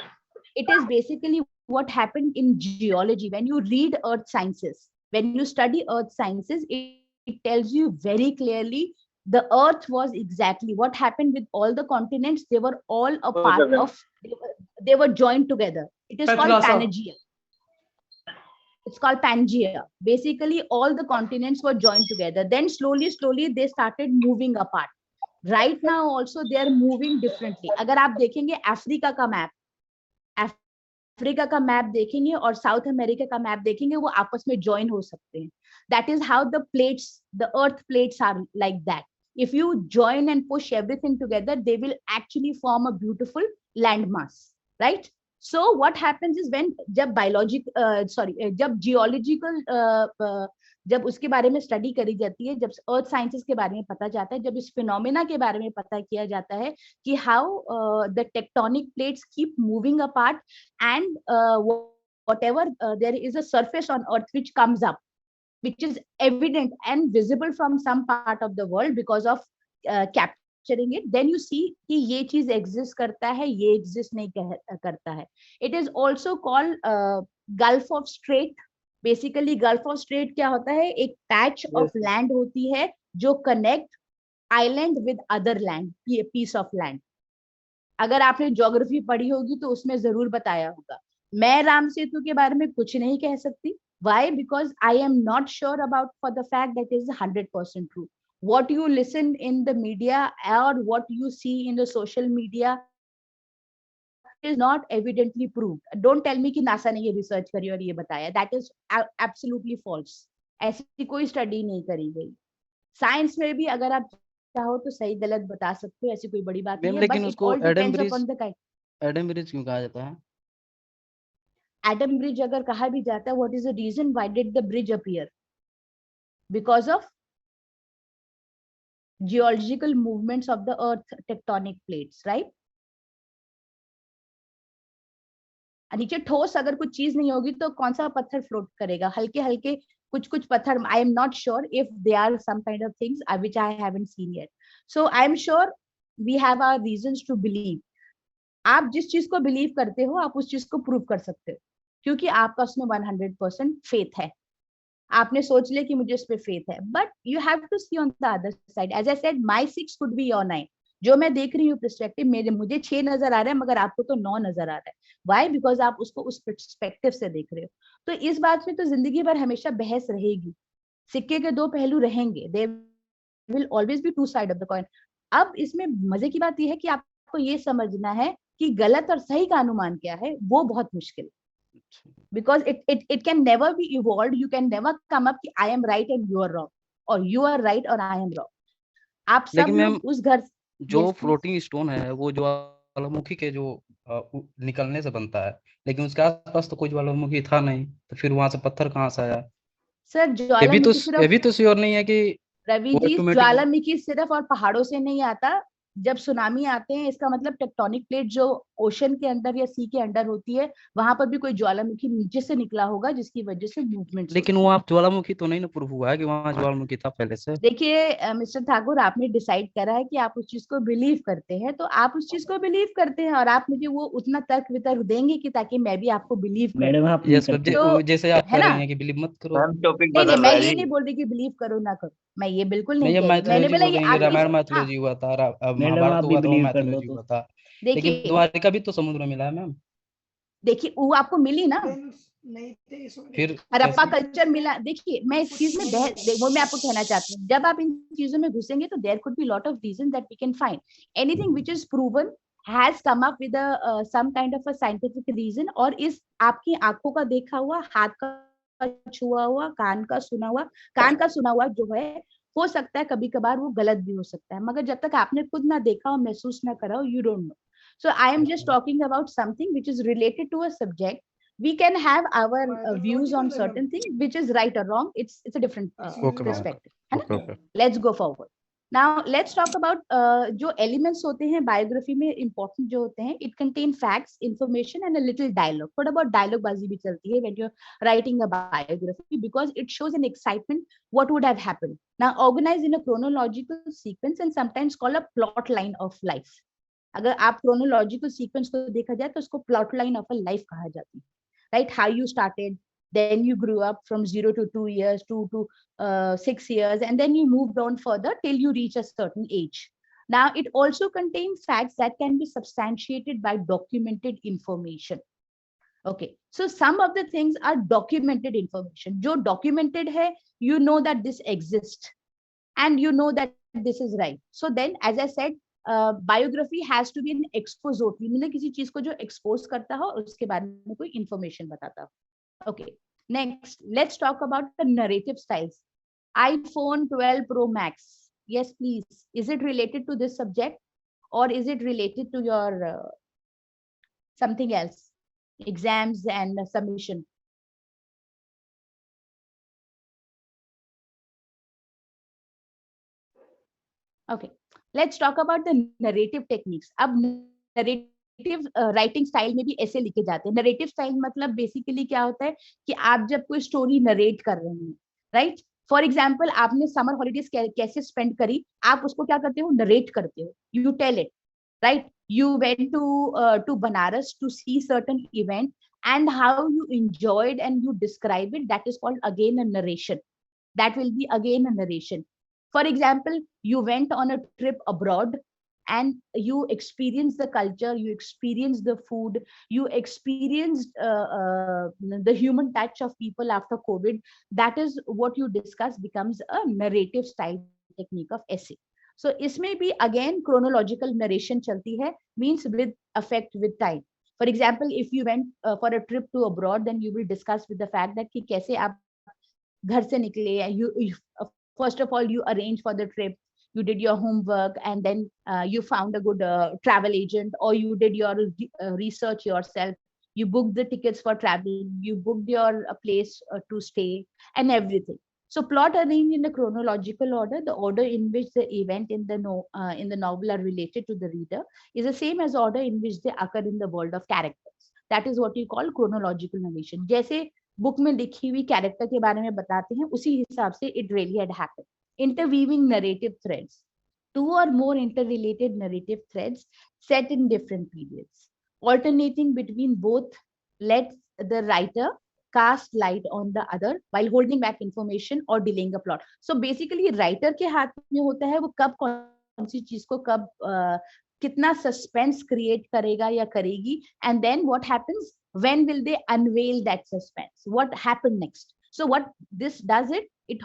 it is basically what happened in geology. When you read earth sciences, when you study earth sciences, it tells you very clearly the earth was exactly what happened with all the continents. They were all a part of, they were joined together. It is called Pangea. It's called Pangea. Basically all the continents were joined together. Then slowly they started moving apart. Right now also they are moving differently. अगर आप देखेंगे Africa का map देखेंगे और south America का map देखेंगे, वो आपस में ज्वाइन हो सकते हैं. That is how the earth plates are like that. If you join and push everything together, they will actually form a beautiful land mass, right? So what happens is when जब geological जब उसके बारे में study करी जाती है, जब अर्थ sciences के बारे में पता जाता है, जब इस फिनोमेना के बारे में पता किया जाता है कि how the tectonic plates keep moving apart and whatever there is a surface on earth which comes up, which is evident and visible from some part of the world because of capturing it, then you see कि ये चीज exist करता है, ये exist नहीं करता है. It is also called gulf of straight. Basically gulf of straight क्या होता है? एक पैच ऑफ लैंड होती है जो connect island with other land, piece of land. अगर आपने ज्योग्राफी पढ़ी होगी तो उसमें जरूर बताया होगा. मैं राम सेतु के बारे में कुछ नहीं कह सकती. Why? Because I am not sure about for the fact that it is 100% true. What you listen in the media or what you see in the social media is not evidently proved. Don't tell me कि NASA ने ये research करी और ये बताया. That is absolutely false. ऐसी कोई study नहीं करी गई. साइंस में भी अगर आप चाहो तो सही गलत बता सकते हो, ऐसी कोई बड़ी बात नहीं है. लेकिन बस उसको एडम ब्रिज क्यों कहा जाता है? एडम ब्रिज अगर कहा भी जाता है, what is the reason why did the bridge appear? Because of geological movements of the earth tectonic plates, right? नीचे ठोस अगर कुछ चीज नहीं होगी तो कौन सा पत्थर फ्लोट करेगा? हल्के हल्के कुछ पत्थर. I am not sure if they are some kind of things which I haven't seen yet. So I am sure we have our reasons to believe. आप जिस चीज को बिलीव करते हो, आप उस चीज को प्रूव कर सकते हो, क्योंकि आपका उसमें 100% फेथ है. आपने सोच लिया कि मुझे उस पर फेथ है, but you have to see on the other side. As I said, my 6 could be your 9. जो मैं देख रही हूँ पर्सपेक्टिव, मुझे 6 नजर आ रहा है, मगर आपको तो 9 नजर आ रहा है. व्हाई? बिकॉज आप उसको उस पर्सपेक्टिव से देख रहे हो. तो इस बात में तो जिंदगी भर हमेशा बहस रहेगी. सिक्के के 2 पहलू रहेंगे. There will always be 2 side of the coin. अब इसमें मजे की बात यह है कि आपको ये समझना है कि गलत और सही का अनुमान क्या है, वो बहुत मुश्किल. because it can never be evolved. You can never come up कि I am right and you are wrong, or you are right or I am wrong. आप सब लेकिन मैम लोग उस घर जो yes, please. फ्लोटिंग स्टोन है वो ज्वालामुखी के जो निकलने से बनता है, लेकिन उसके आसपास तो कोई ज्वालामुखी था नहीं, तो फिर वहां से पत्थर कहाँ से आया? सर ये भी तो ज्वालामुखी सिर्फ श्योर नहीं है कि रवि वो जी, ऑटोमेटिक। ज्वालामुखी सिर्फ और पहाड़ों से नहीं आता। जब सुनामी आते हैं इसका मतलब टेक्टोनिक प्लेट जो ओशन के अंदर या सी के अंदर होती है, वहां पर भी कोई ज्वालामुखी नीचे से निकला होगा जिसकी वजह से मूवमेंट। लेकिन वहाँ ज्वालामुखी तो नहीं ना प्रूफ हुआ है कि वहाँ ज्वालामुखी था पहले से। देखिए मिस्टर ठाकुर, आपने डिसाइड करा है कि आप उस चीज को बिलीव करते हैं, तो आप उस चीज को बिलीव करते हैं, और आप मुझे वो उतना तर्क वितर्क देंगे कि ताकि मैं भी आपको बिलीव करूं। मैडम आप यस नहीं मैम, करते। तो जैसे आप है कह ना, रही हैं कि बिलीव मत करो। मैम टॉपिक नहीं बदल मैं रहा है ये जी। नहीं बोल रही कि बिलीव करो ना करो, मैं ये बिल्कुल नहीं, नहीं ये कह रही। मैंने मैथोलॉजी बोला बोल ये रही है, आपकी रामायण हाँ, मैथोलॉजी हुआ था, मैडम महाभारत आप भी हुआ था, वो बिलीव कर लो मैथोलॉजी तो। हुआ था, लेकिन देखिए द्वारिका भी तो समुद्र में मिला है मैम। देखिए वो आपको मिली ना, नहीं थे इसमें। फिर हड़प्पा कैसे? कल्चर मिला। देखिए मैं इस चीज में वो मैं आपको कहना चाहती हूँ, जब आप इन चीजों में घुसेंगे तो there could be lot of reason that we can find anything which is proven has come up with some kind of a scientific reason, और इस आपकी आंखों का देखा हुआ, हाथ का छुआ हुआ, कान का सुना हुआ जो है, हो सकता है कभी कभार वो गलत भी हो सकता है, मगर जब तक आपने खुद ना देखा और महसूस ना करा हो, you don't know. So I am just talking about something which is related to a subject. We can have our views on certain things, which is right or wrong. It's a different Okay, ma'am. perspective. है ना? Okay. Let's go forward. Now let's talk about जो elements होते हैं biography में important जो होते हैं. It contain facts, information, and a little dialogue. थोड़ा बहुत dialogue बाजी भी चलती है when you're writing a biography, because it shows an excitement what would have happened. Now organized in a chronological sequence and sometimes called a plot line of life. अगर आप chronological sequence को देखा जाए तो उसको plot line of a life कहा जाती है, right? How you started, then you grew up from 0 to 2 years, 2 to 6 years, and then you moved on further till you reach a certain age. Now it also contains facts that can be substantiated by documented information. Okay, so some of the things are documented information. जो documented है, you know that this exists and you know that this is right. So then as I said, biography has to be an expository, मतलब किसी चीज को जो expose करता हो उसके बारे में कोई इंफॉर्मेशन बताता हो। Okay, next let's talk about the narrative styles. iPhone 12 Pro Max, yes please, is it related to this subject or is it related to your something else, exams and submission? Okay, let's talk about the narrative techniques. अब narrative writing style में भी ऐसे लिखे जाते हैं। Narrative style मतलब basically क्या होता है कि आप जब कोई स्टोरी नरेट कर रहे हैं, राइट? फॉर एग्जाम्पल आपने समर हॉलीडेज कैसे स्पेंड करी, आप उसको क्या करते हो, नरेट करते हो, you tell it, right? You went to Banaras to see certain event and how you enjoyed and you describe it, that is called again a narration. That will be again a narration. For example, you went on a trip abroad and you experienced the culture, you experienced the food, you experienced the human touch of people after COVID. That is what you discuss becomes a narrative style technique of essay. So इसमें भी again chronological narration चलती है, means with effect with time. For example, if you went for a trip to abroad, then you will discuss with the fact that कि कैसे आप घर से निकले, you first of all you arrange for the trip, you did your homework, and then you found a good travel agent, or you did your research yourself, you booked the tickets for traveling, you booked your place to stay and everything. So plot arranged in a chronological order, the order in which the event in the novel are related to the reader is the same as order in which they occur in the world of characters. That is what you call chronological narration. जैसे book में लिखी हुई character के बारे में बताते हैं, उसी हिसाब से it really had happened. Interweaving narrative threads. 2 or more interrelated narrative threads set in different periods. Alternating between both lets the writer cast light on the other while holding back information or delaying a plot. So basically writer के हाथ में होता है वो कब कौन सी चीज को कब कितना सस्पेंस क्रिएट करेगा या करेगी, and then what happens, when will they unveil that suspense, what happened next. So what this does, it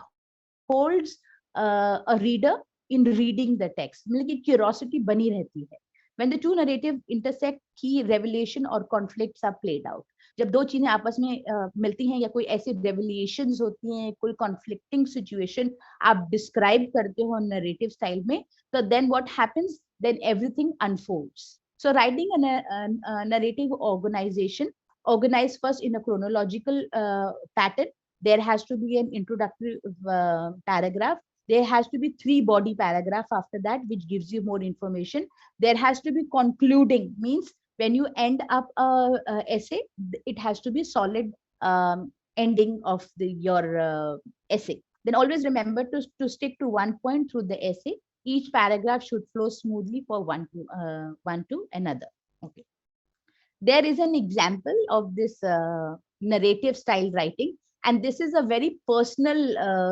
holds a reader in reading the text, मतलब कि curiosity बनी रहती है. When the two narrative intersect, key revelation or conflicts are played out. जब दो चीजें आपस में मिलती हैं या कोई ऐसी रेवलेशंस होती हैं, कोई कॉन्फ्लिक्टिंग सिचुएशन आप डिस्क्राइब करते हो नरेटिव स्टाइल में, तो then what happens, then everything unfolds. So writing a narrative organized first in a chronological pattern. There has to be an introductory paragraph. There has to be 3 body paragraph after that, which gives you more information. There has to be concluding, means when you end up a essay, it has to be solid ending of your essay. Then always remember to stick to one point through the essay. Each paragraph should flow smoothly for one to another. Okay. There is an example of this narrative style writing, and this is a very personal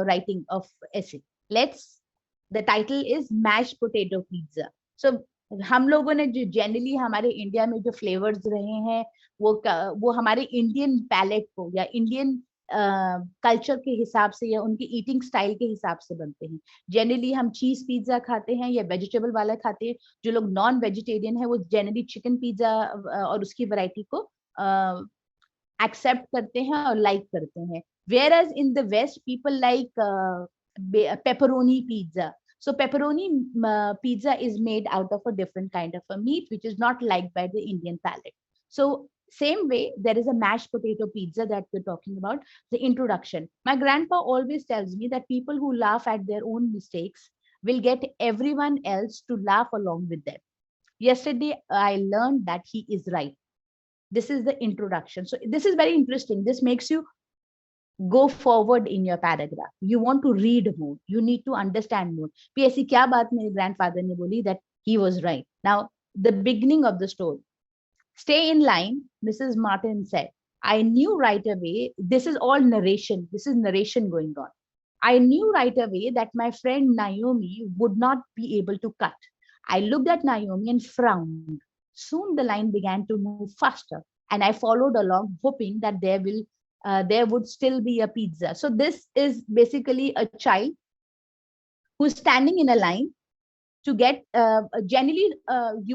writing of essay. The title is mashed potato pizza. So हम लोगों ने जो generally हमारे India में जो flavours रहे हैं वो हमारे इंडियन पैलेट को या इंडियन कल्चर के हिसाब से या उनके ईटिंग स्टाइल के हिसाब से बनते हैं. जनरली हम चीज पिज्जा खाते हैं या वेजिटेबल वाला खाते हैं. जो लोग नॉन वेजिटेरियन है वो जनरली चिकन पिज्जा और उसकी वैरायटी को एक्सेप्ट करते हैं और लाइक करते हैं. Whereas in the West, people like pepperoni pizza. So pepperoni pizza is made out of a different kind of a meat, which is not liked by the Indian palate. So same way, there is a mashed potato pizza that we're talking about, the introduction. My grandpa always tells me that people who laugh at their own mistakes will get everyone else to laugh along with them. Yesterday, I learned that he is right. This is the introduction. So this is very interesting. This makes you go forward in your paragraph. You want to read more. You need to understand more. फिर ऐसी क्या बात मेरे grandfather ने बोली that he was right. Now, the beginning of the story. Stay in line, Mrs. Martin said. I knew right away, this is all narration. This is narration going on. I knew right away that my friend Naomi would not be able to cut. I looked at Naomi and frowned. Soon the line began to move faster, and I followed along, hoping that there would still be a pizza. So this is basically a child who's standing in a line to get generally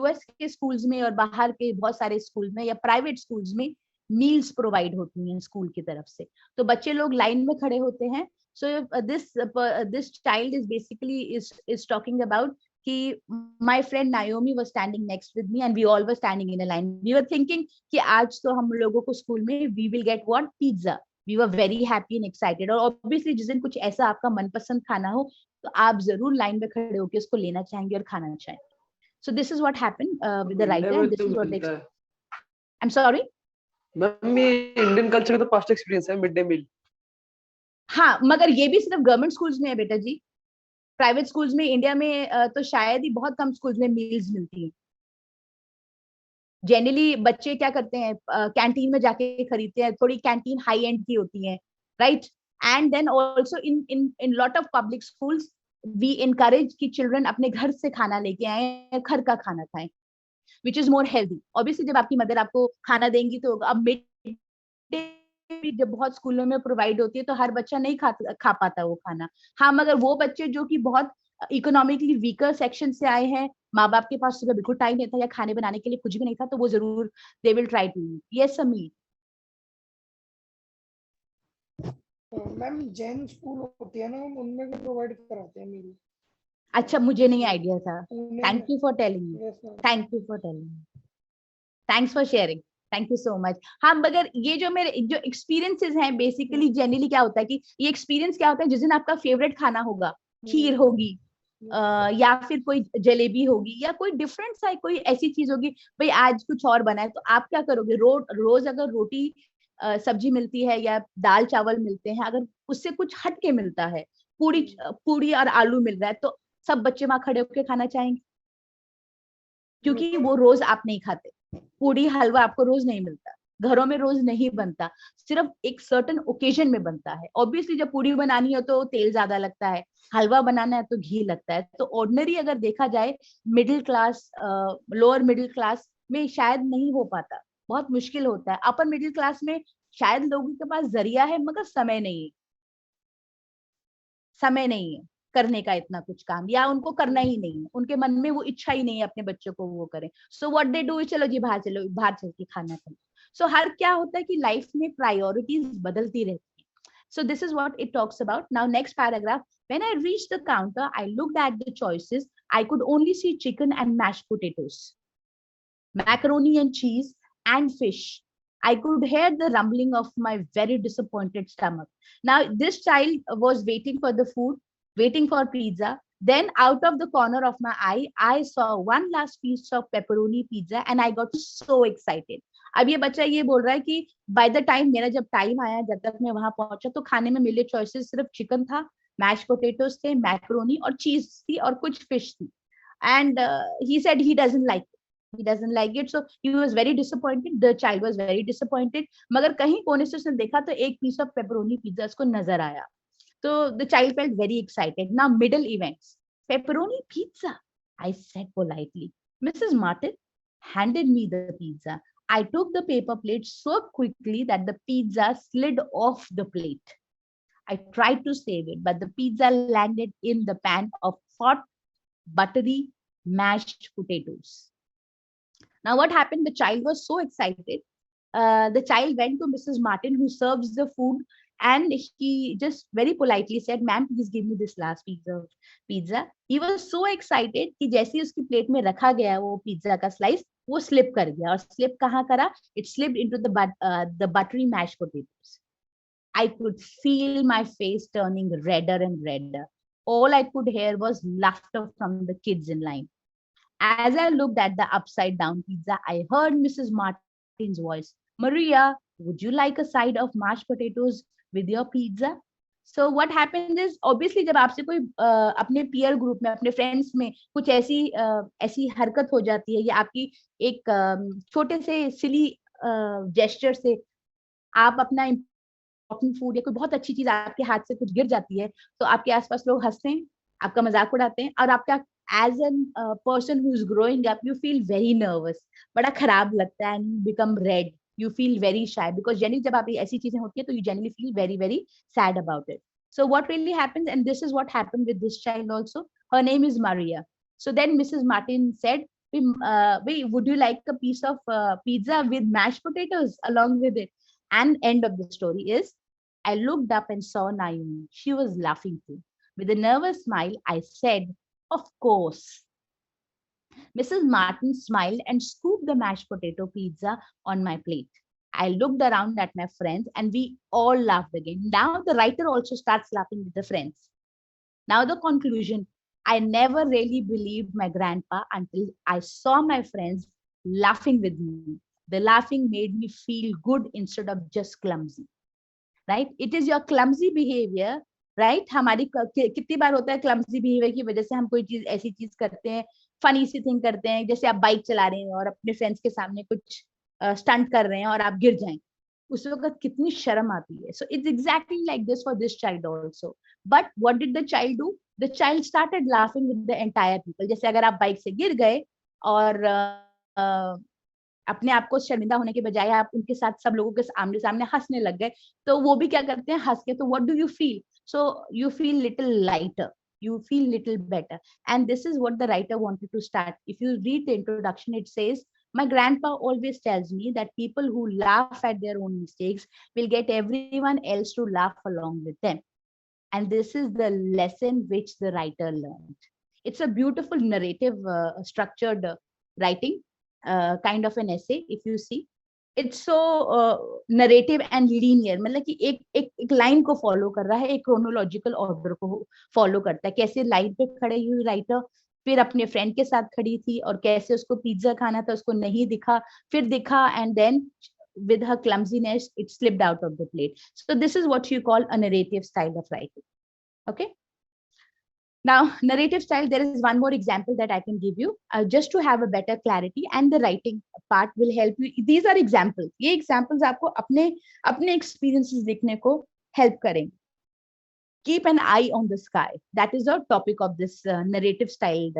US के schools में और बाहर के बहुत सारे schools में या private schools में meals provide होती हैं school की तरफ से. तो बच्चे लोग line में खड़े होते हैं. So this child is basically is talking about कि my friend Naomi was standing next with me and we all were standing in a line. We were thinking कि आज तो हम लोगों को स्कूल में we will get what? Pizza. We were very happy and excited. और obviously जिस दिन कुछ ऐसा आपका मनपसंद खाना हो तो आप जरूर लाइन में खड़े होकर उसको लेना चाहेंगे और खाना चाहेंगे. So this is what happened with the writer and this is what they. I'm sorry. Ma'am ये इंडियन कल्चर का तो पास्ट एक्सपीरियंस है मिड डे मील. हाँ मगर ये भी सिर्फ गवर्नमेंट स्कूल्स में है बेटा जी. प्राइवेट स्कूल्स में इंडिया में तो शायद ही बहुत कम स्कूल्स में मील्स मिलती हैं. जनरली बच्चे क्या करते हैं कैंटीन में जाके खरीदते हैं. थोड़ी कैंटीन हाई एंड की होती है, right. And then also in lot of public schools we encourage कि चिल्ड्रन अपने घर से खाना लेके आए, घर का खाना खाएं, which is more healthy. Obviously जब आपकी मदर आपको खाना देंगी तो अब मिड डे जब बहुत स्कूलों में प्रोवाइड होती है तो हर बच्चा नहीं खा पाता वो खाना. हाँ मगर वो बच्चे जो कि बहुत इकोनॉमिकली वीकर सेक्शन से आए हैं, माँ बाप के पास सुबह बिल्कुल टाइम नहीं था या खाने बनाने के लिए कुछ भी नहीं था, तो वो जरूर they will try to eat. Yes Sameer. Ma'am Jain school होती है ना, उनमें भी प्रोवाइड कराते हैं मील. अच्छा मुझे नहीं आइडिया था. Thank you for telling me. Thank you for telling me. Thanks for sharing. Thank you so much. हाँ मगर ये जो मेरे जो एक्सपीरियंसेस हैं बेसिकली जनरली क्या होता है कि ये एक्सपीरियंस क्या होता है जिस दिन आपका फेवरेट खाना होगा, खीर होगी या फिर कोई जलेबी होगी या कोई डिफरेंट सा कोई ऐसी चीज होगी, भाई आज कुछ और बना है तो आप क्या करोगे. रोज अगर रोटी सब्जी मिलती है या दाल चावल मिलते हैं, अगर उससे कुछ हट के मिलता है, पूरी और आलू मिल रहा है, तो सब बच्चे वहां खड़े होकर खाना चाहेंगे क्योंकि वो रोज आप नहीं खाते. पूरी हलवा आपको रोज नहीं मिलता, घरों में रोज नहीं बनता, सिर्फ एक सर्टेन ओकेजन में बनता है. ऑब्वियसली जब पूरी बनानी हो तो तेल ज्यादा लगता है, हलवा बनाना है तो घी लगता है. तो ऑर्डिनरी अगर देखा जाए middle class lower middle class में शायद नहीं हो पाता, बहुत मुश्किल होता है. अपर मिडिल क्लास में शायद लोगों के पास जरिया है मगर समय नहीं है करने का इतना कुछ काम, या उनको करना ही नहीं है, उनके मन में वो इच्छा ही नहीं है अपने बच्चों को वो करें. सो व्हाट दे डू, चलो जी बाहर चल के खाना खाएं. So हर क्या होता है कि लाइफ में प्रायोरिटीज बदलती रहती हैं. So this is what it talks about. Now next paragraph. When I reached the counter, I looked at the choices. I could only see chicken and mashed potatoes, macaroni and cheese, and fish. I could hear the rumbling of my very disappointed stomach. Now, this child was waiting for the food, waiting for pizza. Then, out of the corner of my eye, I saw one last piece of pepperoni pizza and I got so excited. अब ये बच्चा ये बोल रहा है कि bye the time मेरा जब टाइम आया, जब तक मैं वहां पहुंचा, तो खाने में मेरे चॉइसेस सिर्फ चिकन था, मैश पोटेटोज थे, मैक्रोनी और चीज थी और कुछ फिश थी. And he said he doesn't like it, so he was very disappointed. The child was very disappointed. मगर कहीं कोने से उसने देखा तो एक piece of pepperoni pizza उसको नजर आया. So the child felt very excited. Now middle events. Pepperoni pizza, I said politely. Mrs. Martin handed me the pizza. I took the paper plate so quickly that the pizza slid off the plate. I tried to save it, but the pizza landed in the pan of hot, buttery, mashed potatoes. Now what happened? The child was so excited. The child went to Mrs. Martin, who serves the food, and he just very politely said, "Ma'am, please give me this last piece of pizza." He was so excited कि जैसे उसकी plate में रखा गया वो pizza का slice, वो slip कर गया. और स्लिप कहाँ करा? It slipped into the buttery mashed potatoes. I could feel my face turning redder and redder. All I could hear was laughter from the kids in line. As I looked at the upside down pizza, I heard Mrs. Martin's voice. "Maria, would you like a side of mashed potatoes with your pizza?" So what happened is, obviously जब आपसे कोई अपने peer group में, अपने friends में कुछ ऐसी हरकत हो जाती है, या आपकी एक छोटे से silly gesture से आप अपना important food या कोई बहुत अच्छी चीज आपके हाथ से कुछ गिर जाती है, तो आपके आसपास लोग हंसते हैं, आपका मजाक उड़ाते हैं, और आपका as a person who is growing up, you feel very nervous, बड़ा खराब लगता है, and you become red, you feel very shy, because generally जब आप ऐसी चीजें होती है तो you generally feel very very sad about it. So what really happens, and this is what happened with this child also. Her name is Maria. So then Mrs. Martin said, would you like a piece of pizza with mashed potatoes along with it? And end of the story is, I looked up and saw Naomi. She was laughing too. With a nervous smile, I said, "Of course." Mrs. Martin smiled and scooped the mashed potato pizza on my plate. I looked around at my friends and we all laughed again. Now the writer also starts laughing with the friends. Now the conclusion. I never really believed my grandpa until I saw my friends laughing with me. The laughing made me feel good instead of just clumsy. Right? It is your clumsy behavior. Right हमारी कितनी बार होता है clumsy behaviour की वजह से हम कोई चीज ऐसी चीज करते हैं, फनी सी थिंग करते हैं, जैसे आप बाइक चला रहे हैं और अपने फ्रेंड्स के सामने कुछ स्टंट कर रहे हैं और आप गिर जाएं, उस वक्त कितनी शर्म आती है. So it's exactly like this for this child also. But what did the child do? The child started laughing with the entire people. जैसे अगर आप बाइक से गिर गए और अपने आप को शर्मिंदा होने के बजाय आप उनके साथ सब लोगों के आमने सामने हंसने लग गए, तो वो भी क्या करते हैं, हंस के. तो what do you feel? So you feel little lighter, you feel little better, and this is what the writer wanted to start. If you read the introduction, it says, "My grandpa always tells me that people who laugh at their own mistakes will get everyone else to laugh along with them." And this is the lesson which the writer learned. It's a beautiful narrative structured writing, kind of an essay. If you see, it's so narrative and linear. मतलब कि एक line को follow कर रहा है, एक chronological order को follow करता है. कैसे लाइन पे खड़े हुई राइटर, फिर अपने फ्रेंड के साथ खड़ी थी और कैसे उसको पिज्जा खाना था, उसको नहीं दिखा, फिर दिखा, and then with her clumsiness it slipped out of the plate. So this is what you call a narrative style of writing. Okay. Now, narrative style, there is one more example that I can give you just to have a better clarity, and the writing part will help you. These are examples. ये examples आपको अपने experiences लिखने को help करेंगे. Keep an eye on the sky. That is the topic of this narrative styled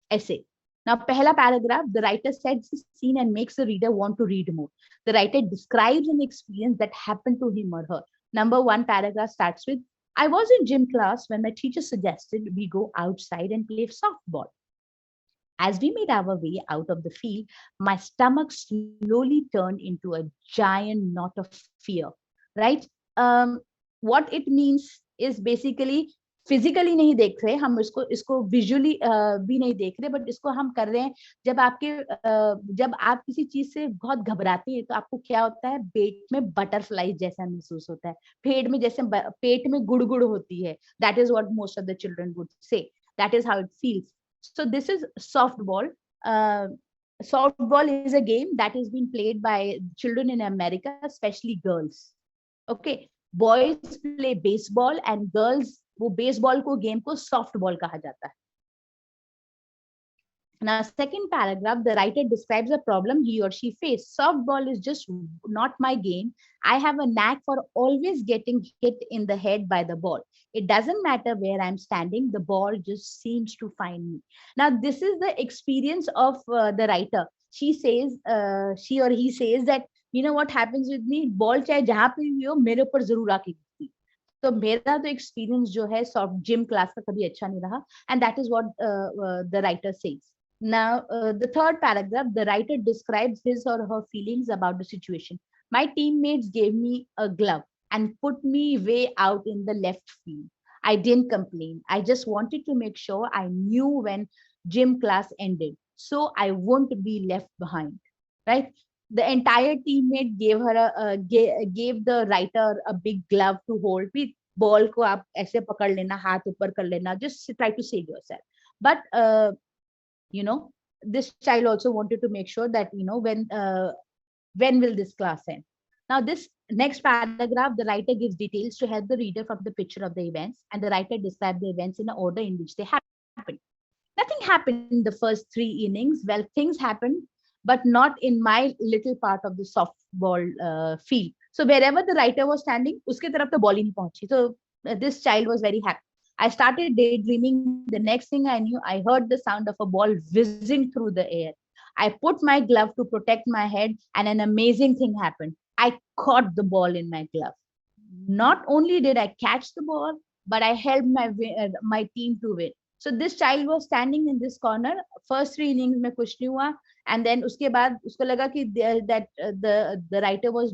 essay. Now, पहला paragraph, the writer sets the scene and makes the reader want to read more. The writer describes an experience that happened to him or her. Number one paragraph starts with, "I was in gym class when my teacher suggested we go outside and play softball. As we made our way out of the field, my stomach slowly turned into a giant knot of fear, right? What it means is basically physically नहीं देख रहे हम, इसको visually भी नहीं देख रहे, but इसको हम कर रहे हैं जब आप किसी चीज से बहुत घबराती है तो आपको क्या होता है, पेट में बटरफ्लाई जैसा महसूस होता है, पेट में गुड़गुड़ होती है. That is what most of the children would say, that is how it feels. So this is softball. Softball is a game that is being played by children in America, especially girls. Okay, boys play baseball and girls वो baseball को game को softball कहा जाता है. Now, second paragraph, the writer describes a problem he or she faced. Softball is just not my game. I have a knack for always getting hit in the head by the ball. It doesn't matter where I'm standing, the ball just seems to find me. Now, this is the experience of the writer. She or he says that, you know what happens with me, ball चाहे जहाँ पे भी हो मेरे ऊपर जरूर आके गिरती. तो मेरा तो experience जो है gym class का कभी अच्छा नहीं रहा, and that is what the writer says. Now, the third paragraph, the writer describes his or her feelings about the situation. My teammates gave me a glove and put me way out in the left field. I didn't complain. I just wanted to make sure I knew when gym class ended, so I won't be left behind, right? The entire teammate gave the writer a big glove to hold. With ball को आप ऐसे पकड़ लेना, हाथ ऊपर कर लेना, just try to save yourself. But you know, this child also wanted to make sure that, you know, when will this class end. Now, this next paragraph, the writer gives details to help the reader from the picture of the events, and the writer describes the events in the order in which they happened. Nothing happened in the first 3 innings. Well, things happened, but not in my little part of the softball field. So wherever the writer was standing, uske taraf to ball hi nahi pahunchi. So this child was very happy. I started daydreaming. The next thing I knew, I heard the sound of a ball whizzing through the air. I put my glove to protect my head, and an amazing thing happened. I caught the ball in my glove. Not only did I catch the ball, but I helped my team to win. So this child was standing in this corner. First 3 innings में कुछ नहीं हुआ, and then उसके बाद उसको लगा कि the writer was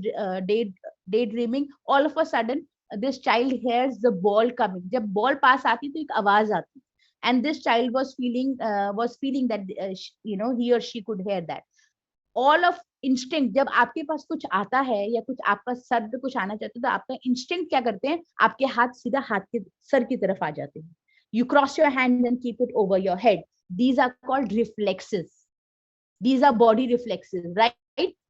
daydreaming. All of a sudden, this child hears the ball coming. जब ball pass आती तो एक आवाज आती, and this child was feeling that you know, he or she could hear that. All of instinct, जब आपके पास कुछ आता है या कुछ आपका सर पे कुछ आना चाहते तो आपका instinct क्या करते हैं, आपके हाथ सीधा हाथ के सर की तरफ आ जाते हैं. You cross your hand and keep it over your head. These are called reflexes. These are body reflexes, right?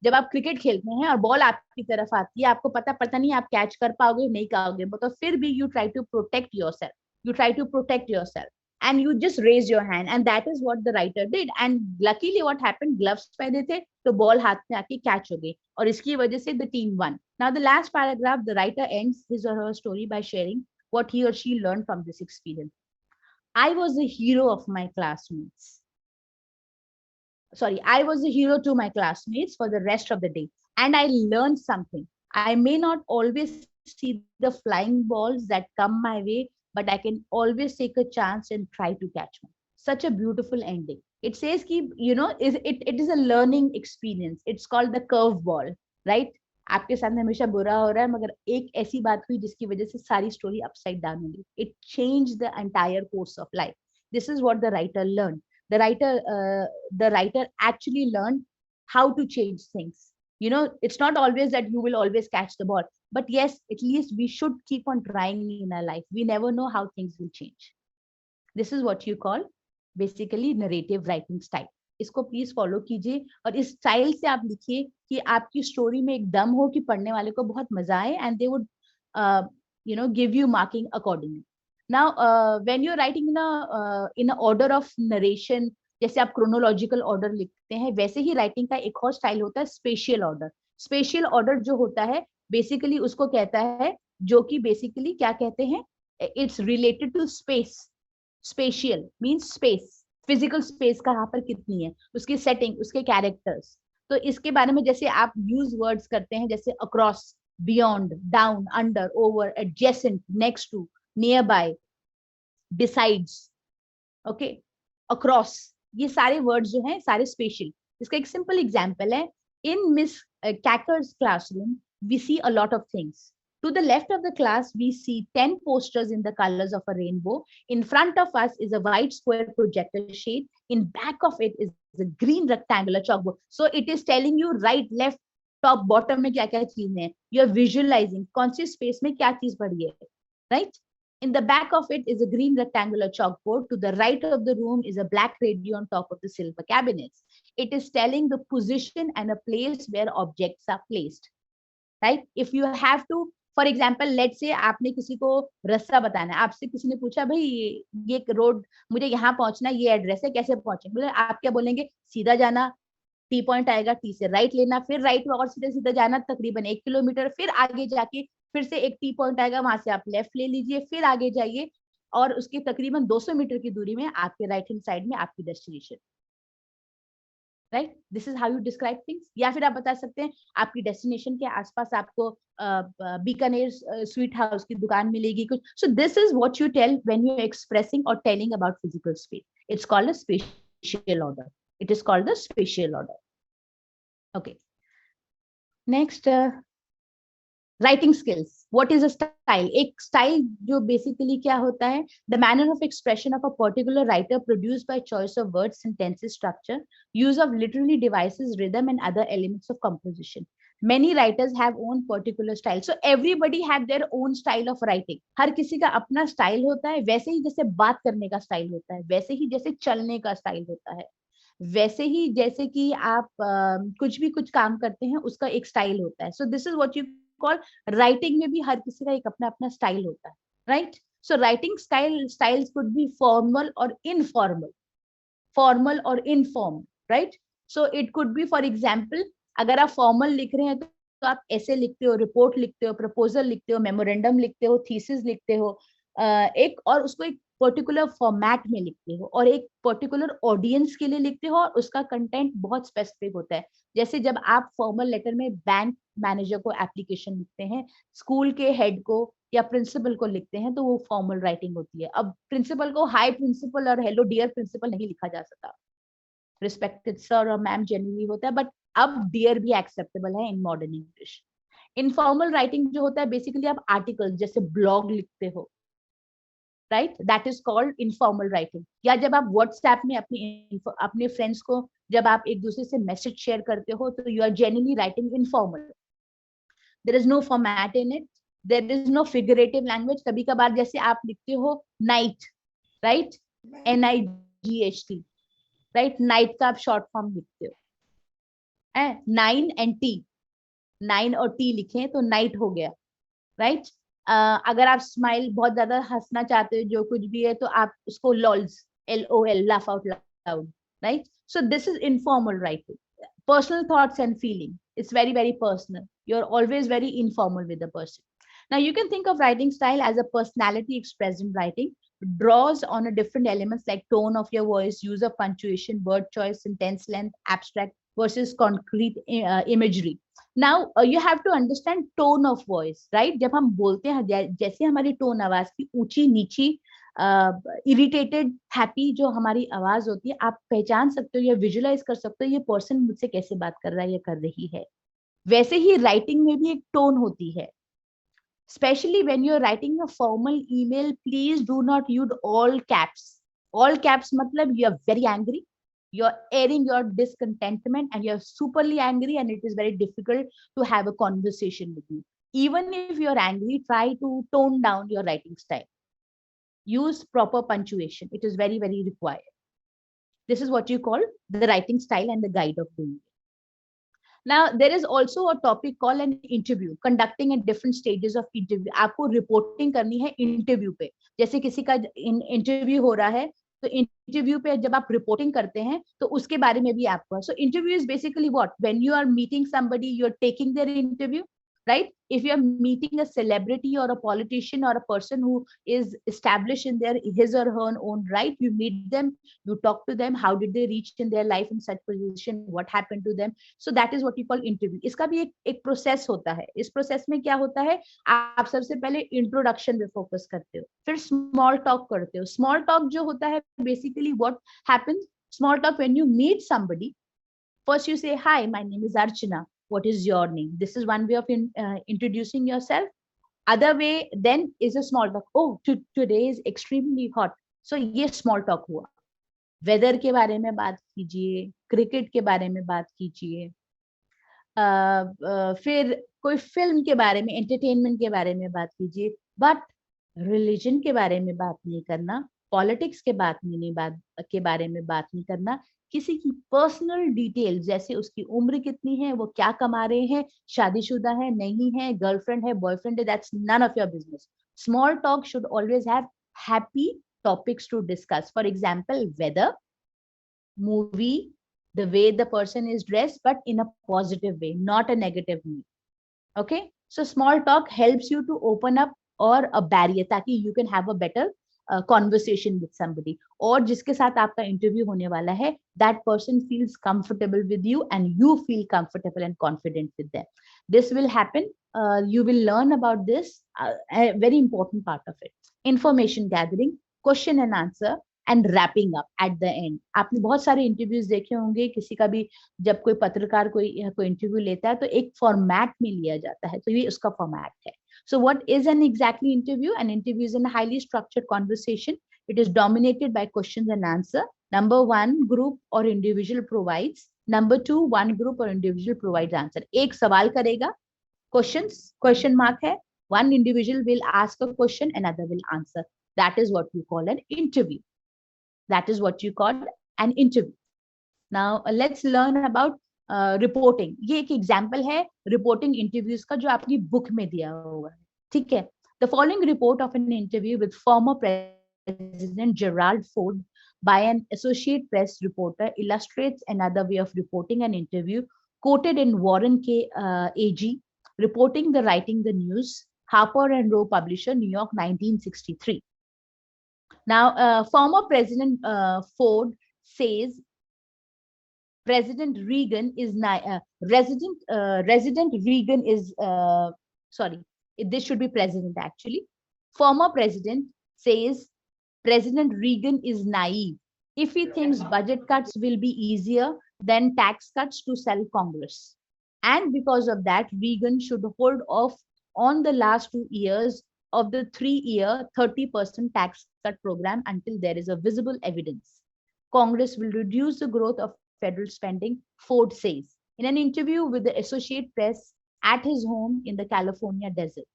जब आप क्रिकेट खेलते हैं और बॉल आपकी तरफ आती है, आपको पता नहीं आप कैच कर पाओगे नहीं पाओगे, तो फिर भी you try to protect yourself, and you just raise your hand, and that is what the writer did. And luckily what happened, gloves पहने थे तो बॉल हाथ में आके कैच हो गई, और इसकी वजह से the team won. Now the last paragraph, the writer ends his or her story by sharing what he or she learned from this experience. I was the hero of my classmates. I was the hero to my classmates for the rest of the day, and I learned something. I may not always see the flying balls that come my way, but I can always take a chance and try to catch one. Such a beautiful ending. It says, you know, it is a learning experience. It's called the curveball, right? आपके साथ हमेशा बुरा हो रहा है, मगर एक ऐसी बात हुई जिसकी वजह से सारी स्टोरी अपसाइड डाउन हो गई. It changed the entire course of life. This is what the writer learned. The writer actually learned how to change things. You know, it's not always that you will always catch the ball, but yes, at least we should keep on trying in our life. We never know how things will change. This is what you call basically narrative writing style. इसको please follow कीजिए, और इस style से आप लिखिए कि आपकी story में एक दम हो कि पढ़ने वाले को बहुत मजा आए, and they would you know, give you marking accordingly. Now, when you're writing in a order of narration, जैसे आप chronological order लिखते हैं, वैसे ही writing का एक और स्टाइल होता है spatial order. Spatial order जो होता है basically उसको कहता है, जो कि basically क्या कहते हैं, it's related to space. Spatial means space, physical space कहाँ पर कितनी है, उसकी setting, उसके characters. तो इसके बारे में जैसे आप use words करते हैं, जैसे across, beyond, down, under, over, adjacent, next to, nearby, besides, okay, across, ये सारे वर्ड्स जो हैं सारे स्पेशल। इसका एक सिंपल एग्जांपल है, in Miss Kakkar's classroom we see a lot of things. To the left of the class, we see 10 posters in the colors of a rainbow. In front of us is a white square projector shade. In back of it is a green rectangular chalkboard. So it is telling you right, left, top, bottom में क्या क्या चीजें हैं. You are visualizing कौन सी space में क्या चीज पड़ी है, right? In the back of it is a green rectangular chalkboard. To the right of the room is a black radio on top of the silver cabinets. It is telling the position and a place where objects are placed, right? If you have to, for example late से आपने किसी को रास्ता बताना है, आपसे किसी ने पूछा भाई ये रोड मुझे यहाँ पहुंचना, ये एड्रेस है, कैसे पहुंचेंगे? बोले आप क्या बोलेंगे, सीधा जाना, टी पॉइंट आएगा, टी से राइट लेना, फिर राइट और सीधे सीधा जाना तकरीबन 1 किलोमीटर, फिर आगे जाके फिर से एक टी पॉइंट आएगा, वहां से आप लेफ्ट ले लीजिए, फिर आगे जाइए और उसके तकरीबन 200 मीटर की दूरी में आपके राइट हैंड साइड में आपकी destination, right? This is how you describe things. या फिर आप बता सकते हैं आपकी डेस्टिनेशन के आसपास आपको बीकानेर स्वीट हाउस की दुकान मिलेगी कुछ. So this is what you tell when you are expressing और telling about physical space. It's called a spatial order. It is called the spatial order. Okay, next, writing skills. What is a style? एक style जो basically क्या होता है, the manner of expression of a particular writer produced by choice of words, sentences, structure, use of literary devices, rhythm and other elements of composition. Many writers have own particular style. So everybody have their own style of writing. हर किसी का अपना style होता है. वैसे ही जैसे बात करने का स्टाइल होता है, वैसे ही जैसे चलने का स्टाइल होता है, वैसे ही जैसे कि आप कुछ भी कुछ काम करते हैं उसका एक स्टाइल होता है. सो this is what you call writing. में भी हर किसी का एक अपना अपना स्टाइल होता है, right? So writing styles could be formal और इनफॉर्मल, फॉर्मल और informal, right? So it could be, for example, अगर आप फॉर्मल लिख रहे हैं तो आप ऐसे लिखते हो, रिपोर्ट लिखते हो, प्रपोजल लिखते हो, मेमोरेंडम लिखते हो, थीसिस लिखते हो, एक और उसको एक पर्टिकुलर फॉर्मेट में लिखते हो और एक पर्टिकुलर ऑडियंस के लिए लिखते हो और उसका कंटेंट बहुत स्पेसिफिक होता है. जैसे जब आप फॉर्मल लेटर में बैंक मैनेजर को एप्लीकेशन लिखते हैं, स्कूल के हेड को या प्रिंसिपल को लिखते हैं, तो वो फॉर्मल राइटिंग होती है. अब प्रिंसिपल को हाय प्रिंसिपल और हेलो डियर प्रिंसिपल नहीं लिखा जा सकता, रिस्पेक्टेड सर और मैम जनरली होता है, बट अब डियर भी एक्सेप्टेबल है in modern English. Informal writing जो होता है बेसिकली आप आर्टिकल्स जैसे ब्लॉग लिखते हो, right? That is called informal writing. या जब आप व्हाट्सएप में अपने फ्रेंड्स को जब आप एक दूसरे से मैसेज शेयर करते हो तो you are genuinely writing informal. There is no format in it, there is no figurative language. कभी कभार जैसे आप लिखते हो night, right? NIGHT, right? Night का आप शॉर्ट फॉर्म लिखते हो, 9 एंड T, 9 और T लिखें तो नाइट हो गया, राइट? अगर आप स्माइल बहुत ज्यादा हंसना चाहते हो जो कुछ भी है तो आप उसको lols, LOL, laugh out loud, right? So this is informal writing. Personal thoughts and feeling, it's very very personal. You're always very informal with the person. Now you can think of writing style as a personality expressed in writing. Draws on a different elements like tone of your voice, use of punctuation, word choice, sentence length, abstract versus concrete imagery. Now you have to understand tone of voice, right? जब हम बोलते हैं जैसे हमारी tone आवाज की ऊंची नीची, इरिटेटेड, हैप्पी जो हमारी आवाज होती है, आप पहचान सकते हो या विजुलाइज कर सकते हो ये पर्सन मुझसे कैसे बात कर रहा है या कर रही है. वैसे ही राइटिंग में भी एक टोन होती है. Especially when you're writing a formal email, please do not use all caps. All caps matlab you're very angry, you're airing your discontentment and you're superly angry and it is very difficult to have a conversation with you. Even if you're angry, try to tone down your writing style. Use proper punctuation. It is very, very required. This is what you call the writing style and the guide of doing it. Now there is also a topic called an interview, conducting at different stages of interview. आपको reporting करनी है interview पे. जैसे किसी का interview हो रहा है तो इंटरव्यू पे जब आप रिपोर्टिंग करते हैं तो उसके बारे में भी आपको. So interview is basically what, when you are meeting somebody, you are taking their interview, right? If you are meeting a celebrity or a politician or a person who is established in his or her own right, you meet them, you talk to them, how did they reach in their life in such position, what happened to them. So that is what you call interview. इसका भी एक process होता है. इस process में क्या होता है, आप सबसे पहले इंट्रोडक्शन पे फोकस करते हो, फिर स्मॉल टॉक करते हो. स्मॉल टॉक जो होता है basically what happens, Small talk, when you meet somebody, first you say, hi, my name is Archana. What is your name? This is one way of introducing yourself. Other way then is a small talk. Oh, today is extremely hot. So ये small talk हुआ. Weather के बारे में बात कीजिए, cricket के बारे में बात कीजिए, फिर कोई फिल्म के बारे में, एंटरटेनमेंट के बारे में बात कीजिए, बट रिलीजन के बारे में बात नहीं करना, पॉलिटिक्स के बारे में बात नहीं करना, किसी की पर्सनल डिटेल, जैसे उसकी उम्र कितनी है, वो क्या कमा रहे हैं, शादीशुदा है, नहीं है, गर्लफ्रेंड है, बॉयफ्रेंड है, that's none of your business. Small talk should always have happy topics to discuss. For example, weather, movie, the way the person is dressed, but in a positive way, not a negative way. Okay, so small talk helps you to open up or a barrier, ताकि you can have a better conversation with somebody. और जिसके साथ आपका interview होने वाला है, that person feels comfortable with you and you feel comfortable and confident with them. This will happen. You will learn about this, a very important part of it. Information gathering, question and answer and wrapping up at the end. आपने बहुत सारे interviews देखे होंगे, किसी का भी जब कोई पत्रकार कोई इंटरव्यू लेता है तो एक फॉर्मेट में लिया जाता है, तो ये उसका फॉर्मेट है. So what is an exactly interview? An interview is an highly structured conversation. It is dominated by questions and answer. Number 1, group और इंडिविजुअल प्रोवाइड्स. नंबर 2, 1 ग्रुप और इंडिविजुअल प्रोवाइड्स आंसर. एक सवाल करेगा, क्वेश्चन मार्क है, one individual will ask a question, another will answer. That is what you call an interview. That is what you call an interview. Now let's learn about reporting. ये एक example है reporting interviews का जो आपकी book में दिया हुआ है. ठीक है. The following report of an interview with former President Gerald Ford by an associate press reporter illustrates another way of reporting an interview quoted in Warren K. AG, Reporting the Writing the News, Harper and Row Publisher, New York, 1963. Now, former President Ford says President Reagan is Resident Reagan is sorry, this should be President actually. Former President says President Reagan is naive if he thinks budget cuts will be easier than tax cuts to sell Congress, and because of that, Reagan should hold off on the last 2 years of the 3-year 30% tax cut program until there is a visible evidence Congress will reduce the growth of federal spending, Ford says in an interview with the Associated Press at his home in the California desert.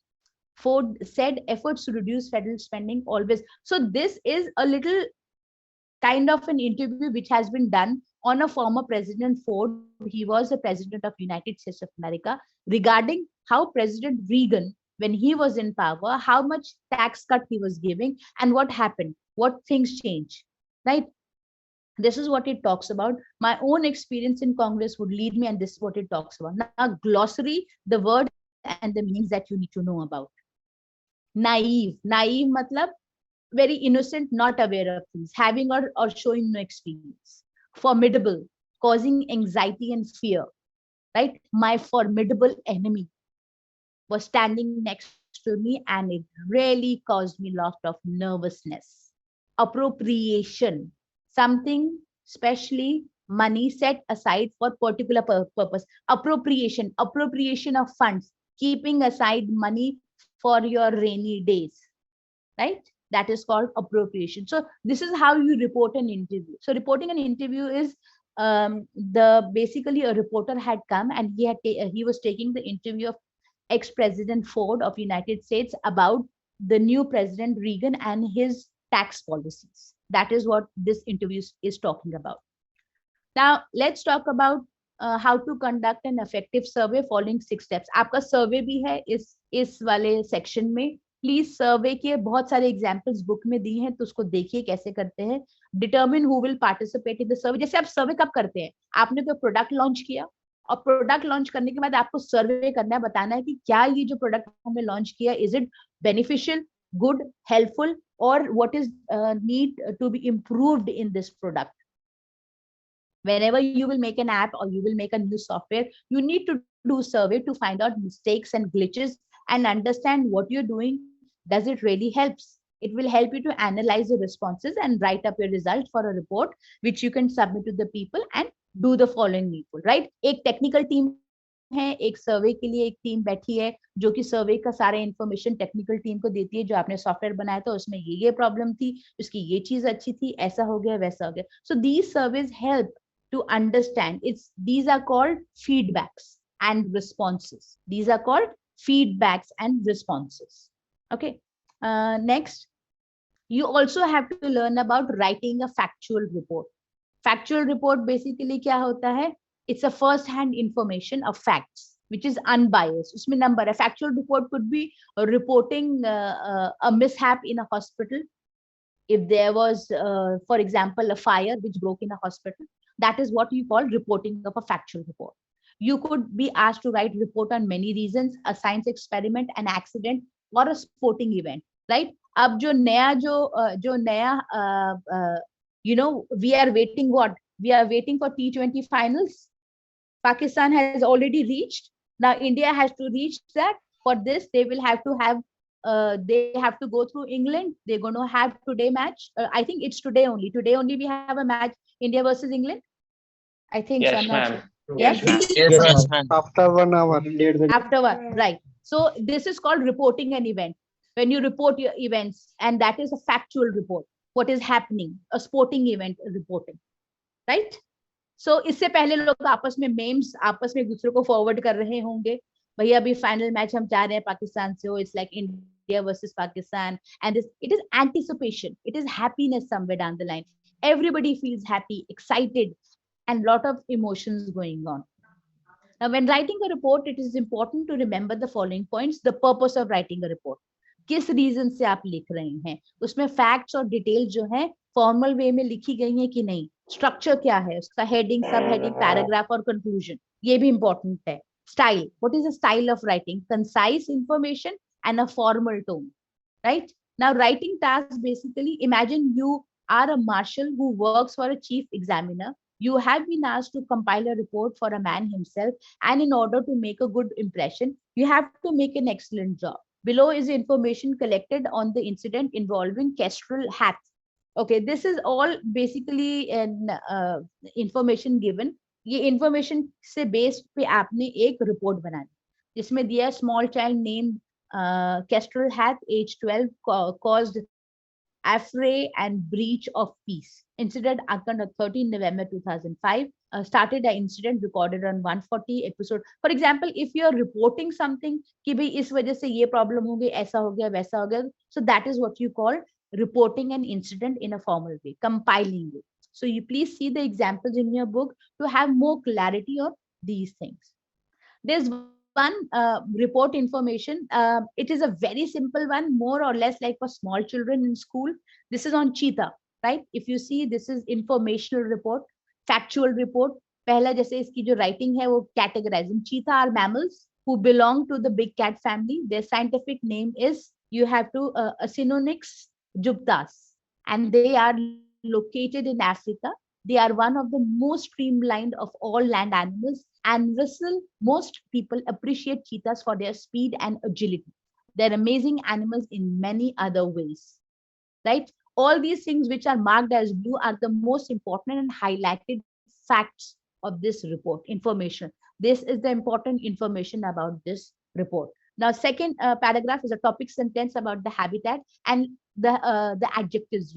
Ford said efforts to reduce federal spending always. So this is a little kind of an interview which has been done on a former President Ford. He was the President of United States of America, regarding how President Reagan, when he was in power, how much tax cut he was giving and what happened, what things changed, right? This is what it talks about. My own experience in Congress would lead me, and this is what it talks about. Now, glossary, the word and the meanings that you need to know about. Naive. Naive matlab very innocent, not aware of things, having or showing no experience. Formidable, causing anxiety and fear, right? My formidable enemy was standing next to me and it really caused me lot of nervousness. Appropriation, something, especially money set aside for particular purpose. Appropriation of funds, keeping aside money for your rainy days, right? That is called appropriation. So this is how you report an interview. So reporting an interview is basically a reporter had come and he was taking the interview of ex-President Ford of United States about the new President Reagan and his tax policies. That is what this interview is talking about. Now let's talk about how to conduct an effective survey, following 6 steps. आपका survey भी है इस वाले section में. Please सर्वे के बहुत सारे examples book में दी हैं, तो उसको देखिए कैसे करते हैं. Determine who will participate in the survey. जैसे आप सर्वे कब करते हैं, आपने कोई प्रोडक्ट लॉन्च किया और प्रोडक्ट लॉन्च करने के बाद आपको सर्वे करना है, बताना है कि क्या ये जो प्रोडक्ट हमने लॉन्च किया is it beneficial, good, helpful, और what is need to be improved in this product. Whenever you will make an app or you will make a new software, you need to do survey to find out mistakes and glitches and understand what you're doing. Does it really helps? It will help you to analyze the responses and write up your result for a report, which you can submit to the people and do the following needful, right? एक technical team है, एक सर्वे के लिए एक team बैठी है जो कि सर्वे का सारा इंफॉर्मेशन टेक्निकल टीम को देती है, जो आपने सॉफ्टवेयर बनाया था उसमें ये प्रॉब्लम थी, उसकी ये चीज अच्छी थी, ऐसा हो गया वैसा हो गया. So these surveys help to understand. These are called feedbacks and responses. These are called feedbacks and responses. Okay. Next, you also have to learn about writing a factual report. Factual report basically क्या होता है? It's a first-hand information of facts, which is unbiased. उसमें number है. Factual report could be reporting a mishap in a hospital. If there was, for example, a fire which broke in a hospital, that is what you call reporting of a factual report. You could be asked to write report on many reasons, a science experiment, an accident, or a sporting event, right? अब जो नया you know, we are waiting what? We are waiting for T20 finals. Pakistan has already reached. Now India has to reach that. For this, they will have to have they have to go through England. They're going to have today match. I think it's today only. Today only we have a match, India versus England. I think yes, so. I'm not ma'am. sure. Yes, Yes, ma'am. After 1 hour. After one, right? So this is called reporting an event. When you report your events, and that is a factual report. What is happening? A sporting event reporting, right? So इससे पहले लोग आपस में memes आपस में एक दूसरे को forward कर रहे होंगे. भैया अभी final match हम जा रहे हैं पाकिस्तान से. It's like India versus Pakistan, and it is anticipation. It is happiness somewhere down the line. Everybody feels happy, excited, and lot of emotions going on. Now, when writing a report, it is important to remember the following points. The purpose of writing a report. किस reason से आप लिख रहे हैं, उसमें facts और details जो है फॉर्मल वे में लिखी गई है कि नहीं, स्ट्रक्चर क्या है उसका, हेडिंग, सब हेडिंग, पैराग्राफ और कंक्लूजन, ये भी इंपॉर्टेंट है. Style, what is the style of writing? Concise information and a formal tone, right? Now writing task basically, imagine you are a marshal who works for a chief examiner. You have been asked to compile a report for a man himself, and in order to make a good impression, you have to make an excellent job. Below is information collected on the incident involving Kestrel hat. Okay, this is all basically an information given. ये information से based पे आपने एक report बनानी, जिसमें दिया small child named Kestrel hat, age 12, caused affray and breach of peace. Incident occurred on 13 November 2005. Started an incident recorded on 140 episode. For example, if you are reporting something कि भाई इस वजह से ये problem हो गई, ऐसा हो गया, वैसा हो गया, so that is what you call reporting an incident in a formal way, compiling it. So you please see the examples in your book to have more clarity on these things. There's one report information. It is a very simple one, more or less like for small children in school. This is on cheetah, right? If you see, this is informational report, factual report. पहला जैसे इसकी जो writing है वो categorizing. Cheetah are mammals who belong to the big cat family. Their scientific name is, you have to Acinonyx jubtas, and they are located in Africa. They are one of the most streamlined of all land animals, and most people appreciate cheetahs for their speed and agility. They're amazing animals in many other ways, right? All these things which are marked as blue are the most important and highlighted facts of this report, information. This is the important information about this report. Now, second paragraph is a topic sentence about the habitat and the adjectives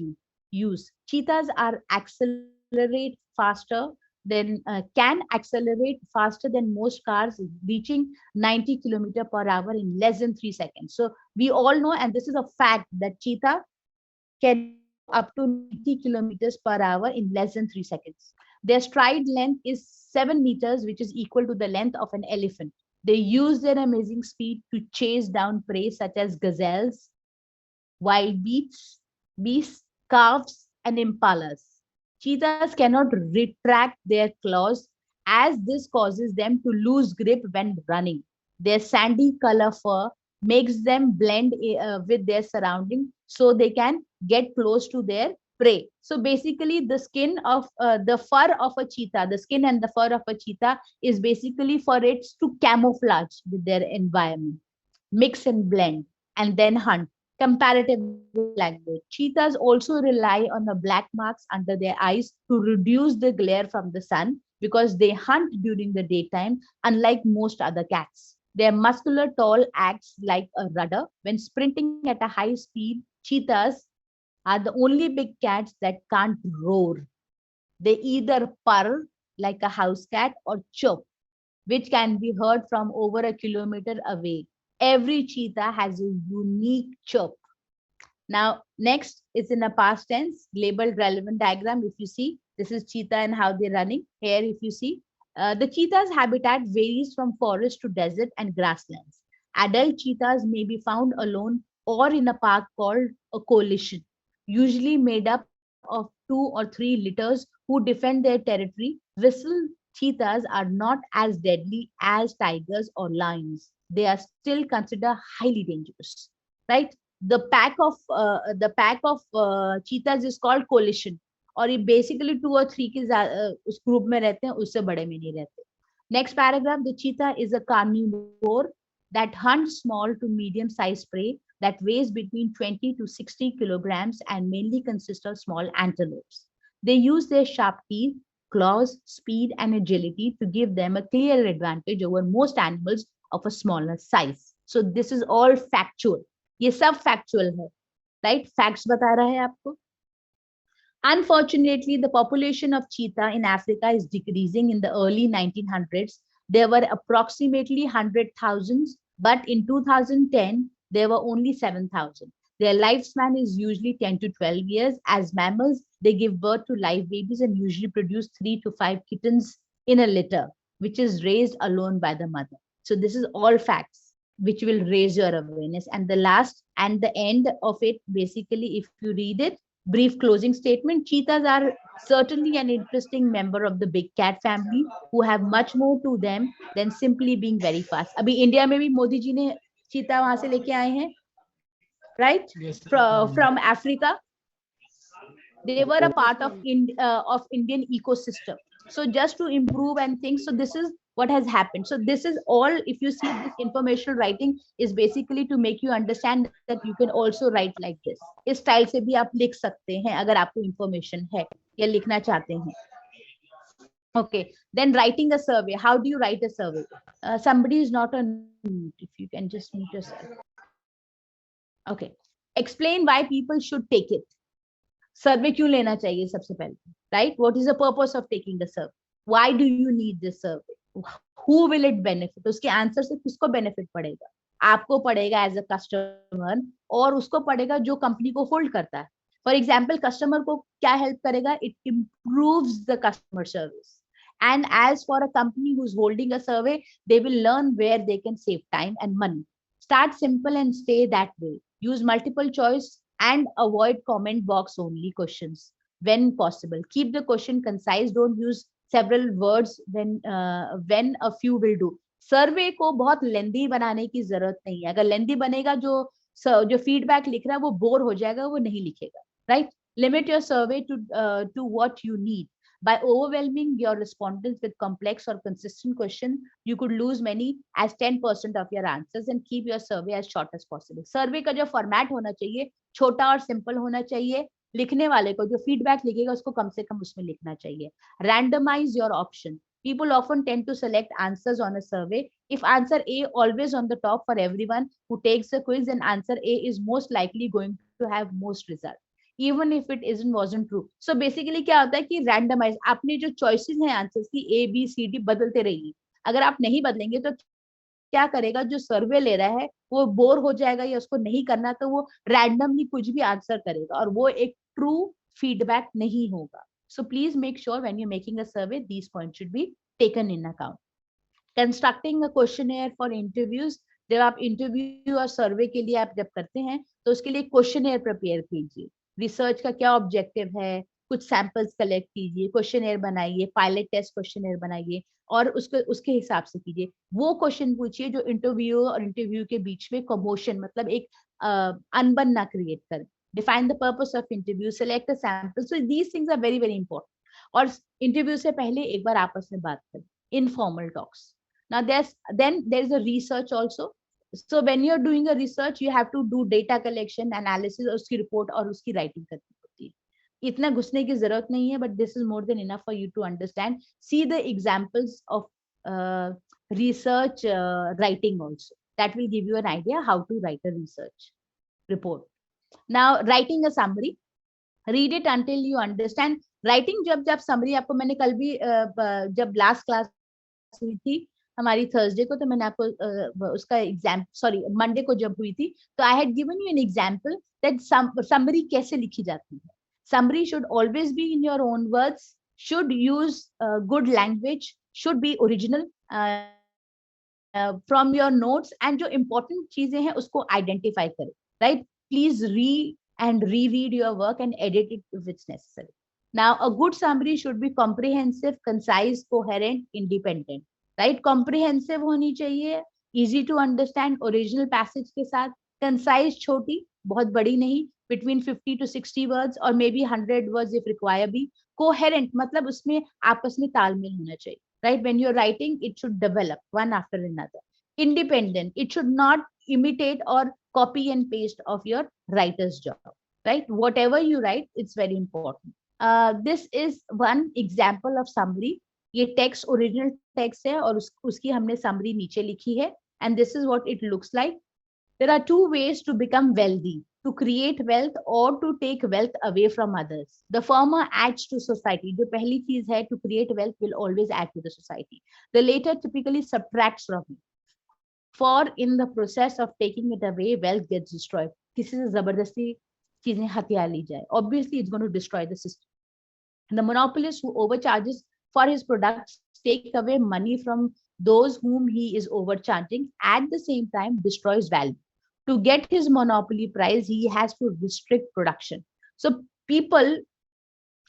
used. Cheetahs are accelerate faster than can accelerate faster than most cars, reaching 90 km/h in less than 3 seconds. So we all know, and this is a fact, that cheetah can up to 90 km/h in less than 3 seconds. Their stride length is 7 meters, which is equal to the length of an elephant. They use their amazing speed to chase down prey such as gazelles, wild beasts, calves, and impalas. Cheetahs cannot retract their claws, as this causes them to lose grip when running. Their sandy color fur makes them blend with their surroundings, so they can get close to their prey. So basically, the skin of the fur of a cheetah, the skin and the fur of a cheetah is basically for it to camouflage with their environment, mix and blend, and then hunt. Comparative language. Cheetahs also rely on the black marks under their eyes to reduce the glare from the sun because they hunt during the daytime, unlike most other cats. Their muscular tail acts like a rudder. When sprinting at a high speed, cheetahs are the only big cats that can't roar. They either purr like a house cat or chirp, which can be heard from over a kilometer away. Every cheetah has a unique chirp. Now, next is in a past tense, labeled relevant diagram. If you see, this is cheetah and how they're running. Here, if you see, the cheetah's habitat varies from forest to desert and grasslands. Adult cheetahs may be found alone or in a pack called a coalition, usually made up of 2 or 3 litters who defend their territory. Whistle cheetahs are not as deadly as tigers or lions. They are still considered highly dangerous, right? The pack of cheetahs is called coalition, और ये basically 2 or 3 के उस group में रहते हैं, उससे बड़े में नहीं रहते. Next paragraph, the cheetah is a carnivore that hunts small to medium sized prey that weighs between 20 to 60 kilograms and mainly consists of small antelopes. They use their sharp teeth, claws, speed, and agility to give them a clear advantage over most animals of a smaller size. So this is all factual. ये सब factual है, right? Facts बता रहा है आपको. Unfortunately, the population of cheetah in Africa is decreasing. In the early 1900s, there were approximately 100,000, but in 2010, there were only 7,000. Their lifespan is usually 10 to 12 years. As mammals, they give birth to live babies and usually produce 3 to 5 kittens in a litter, which is raised alone by the mother. So this is all facts, which will raise your awareness. And the last and the end of it, basically, if you read it, brief closing statement, cheetahs are certainly an interesting member of the big cat family who have much more to them than simply being very fast. अभी India में भी मोदी जी ने चीता वहां से लेके आए हैं, right? From Africa. They were a part of Indian ecosystem. So just to improve and things, so this is what has happened. So this is all, if you see, this informational writing is basically to make you understand that you can also write like this. इस style से भी आप लिख सकते हैं अगर आपको information है या लिखना चाहते हैं. Okay, then writing a survey. How do you write a survey? Somebody is not on mute. If you can just mute yourself. Okay, explain why people should take it. सर्वे क्यों लेना चाहिए सबसे पहले, right? What is the purpose of taking the survey? Why do you need this survey? Who will it benefit? उसके answer से किसको benefit पड़ेगा? आपको पड़ेगा एज अ कस्टमर, और उसको पड़ेगा जो कंपनी को होल्ड करता है. फॉर एग्जाम्पल, कस्टमर को क्या हेल्प करेगा? It improves the customer service. And as for a company who's holding a survey, they will learn where they can save time and money. Start simple and stay that way. Use multiple choice and avoid comment box only questions when possible. Keep the question concise. Don't use several words when a few will do. सर्वे को बहुत लेंदी बनाने की जरूरत नहीं है. अगर लेंदी बनेगा, जो फीडबैक लिख रहा है वो बोर हो जाएगा, वो नहीं लिखेगा, right? Limit your survey to what you need. By overwhelming your respondents with complex or consistent questions, you could lose many as 10% of your answers, and keep your survey as short as possible. सर्वे का जो format होना चाहिए छोटा और simple होना चाहिए. लिखने वाले को जो फीडबैक लिखेगा उसको कम से कम उसमें लिखना चाहिए. Randomize your option. People often tend to select answers on a survey. If answer A always on the top for everyone who takes the quiz, then answer A is most likely going to have most result, even if it wasn't true. So basically क्या होता है कि randomize, आपने जो choices हैं answers की A, B, C, D बदलते रहिए. अगर आप नहीं बदलेंगे तो क्या करेगा? जो सर्वे ले रहा है वो बोर हो जाएगा या उसको नहीं करना, तो वो रैंडमली कुछ भी आंसर करेगा और वो एक ट्रू फीडबैक नहीं होगा. So please make sure when you're making a survey, these points should be taken in account. Constructing a questionnaire for interviews. जब आप इंटरव्यू और सर्वे के लिए आप जब करते हैं तो उसके लिए क्वेश्चनेयर प्रिपेयर कीजिए. रिसर्च का क्या ऑब्जेक्टिव है, कुछ सैंपल्स कलेक्ट कीजिए, क्वेश्चनेयर बनाइए, पायलट टेस्ट क्वेश्चनेयर बनाइए और उसके हिसाब से कीजिए. वो क्वेश्चन पूछिए जो इंटरव्यू और इंटरव्यू के बीच में कमोशन, मतलब एक अनबन ना क्रिएट करे. Define the purpose of interview, select a sample. So these things are very very important. और इंटरव्यू से पहले एक बार आपस में बात करें, informal talks. Now then there is a research also. So when you're doing a research, you have to do data collection, analysis, और उसकी report और उसकी writing करनी होती है. इतना घुसने की जरूरत नहीं है, but this is more than enough for you to understand. See the examples of research writing also. That will give you an idea how to write a research report. Now, writing a summary. Read it until you understand. Writing जब summary आपको मैंने कल भी जब last class हुई थी हमारी Thursday को, तो मैंने आपको उसका मंडे को जब हुई थी, तो I had given you an example that summary कैसे लिखी जाती है. Summary should always be in your own words, should use good language, should be original from your notes, and जो इंपॉर्टेंट चीजें हैं उसको आइडेंटिफाई करें. राइट, प्लीज री and reread your work and edit it if it's necessary. Now, a good summary should be comprehensive, concise, coherent, independent. Right? Comprehensive होनी चाहिए, easy to understand, original passage के साथ, concise छोटी, बहुत बड़ी नहीं, between 50 to 60 words or maybe 100 words if require be. Coherent मतलब उसमें आपस में तालमेल होना चाहिए. Right? When you're writing, it should develop one after another. Independent, it should not imitate or copy and paste of your writer's job. Right? Whatever you write, it's very important. This is one example of summary. ये text original text है और उसकी हमने summary नीचे लिखी है, and this is what it looks like. There are two ways to become wealthy: to create wealth or to take wealth away from others. The former adds to society. जो पहली चीज है, to create wealth will always add to the society. The latter typically subtracts from it. For in the process of taking it away, wealth gets destroyed. किसी से जबरदस्ती चीजें हथिया ली जाए, obviously it's going to destroy the system. And the monopolist who overcharges for his products take away money from those whom he is overcharging, at the same time destroys value. To get his monopoly price, he has to restrict production. So people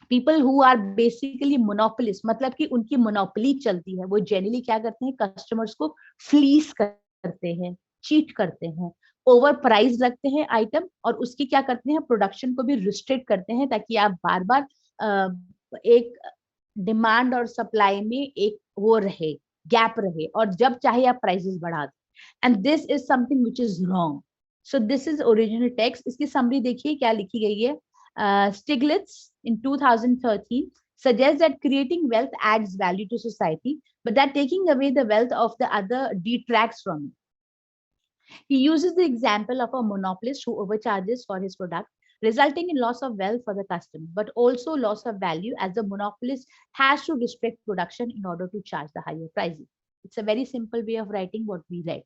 who are basically monopolists, मतलब कि उनकी monopoly चलती है, वो generally क्या करते हैं, customers को fleece करते हैं, cheat करते हैं, ओवर प्राइस रखते हैं आइटम, और उसकी क्या करते हैं, प्रोडक्शन को भी रिस्ट्रिक्ट करते हैं, ताकि आप बार बार एक डिमांड और सप्लाई में एक वो रहे, गैप रहे, और जब चाहे आप प्राइसेस बढ़ा दें. And this is something which is wrong. So this is original text. इसकी समरी देखिए क्या लिखी गई है. Stiglitz in 2013 suggests that creating wealth adds value to society, but that taking away the wealth of the other detracts from it. He uses the example of a monopolist who overcharges for his product, resulting in loss of wealth for the customer, but also loss of value, as the monopolist has to restrict production in order to charge the higher prices. It's a very simple way of writing what we read.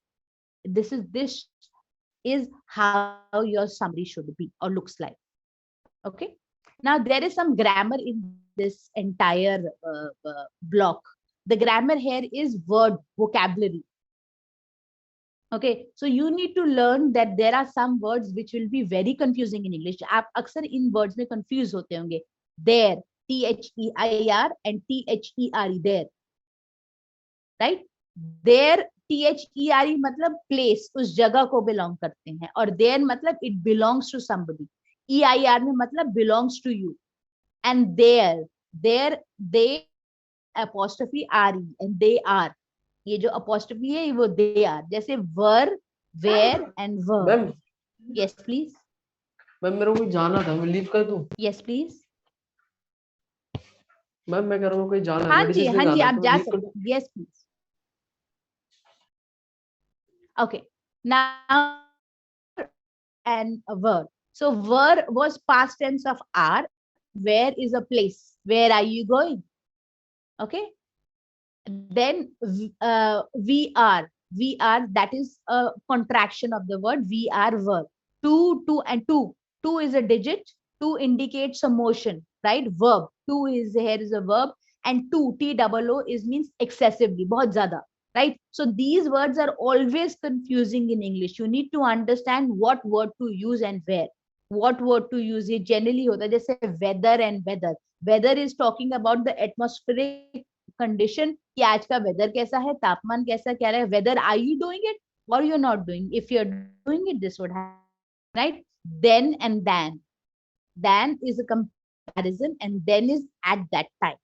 This is how your summary should be or looks like. Okay. Now there is some grammar in this entire block. The grammar here is word vocabulary. Okay, so you need to learn that there are some words which will be very confusing in English. आप अक्सर इन words में confuse होते होंगे. There, T-H-E-I-R and T-H-E-R-E, there. Right? There, T-H-E-R-E मतलब place, उस जगह को belong करते हैं, और there मतलब it belongs to somebody. E-I-R में मतलब belongs to you. And there, they apostrophe R-E, and they are. ये जो apostrophe है वो they are, जैसे were, where and were. Ma'am, yes please. Ma'am मेरे को जाना था, मैं लीव कर दूं? yes please. मैम मैं कह रहा हूँ कोई जाना है, हाँ जी medicine आप जाना है, जा तो leave कर सकते दूं? हैं. yes please. Okay, now and a were. So were was past tense of are. Where is a place? Where are you going? Okay. Then we are, that is a contraction of the word we are were. Two and two is a digit. Two indicates a motion, right? Verb. Two is here is a verb, and two, T-O-O, is means excessively, बहुत ज़्यादा, right? So these words are always confusing in English. You need to understand what word to use and where. What word to use? ये generally होता है, जैसे weather and weather. Weather is talking about the atmospheric condition, कि आज का weather कैसा है, तापमान कैसा क्या रहा है. Whether are you doing it or you're not doing. If you're doing it, this would happen, right? Then and than. Than is a comparison, and then is at that time.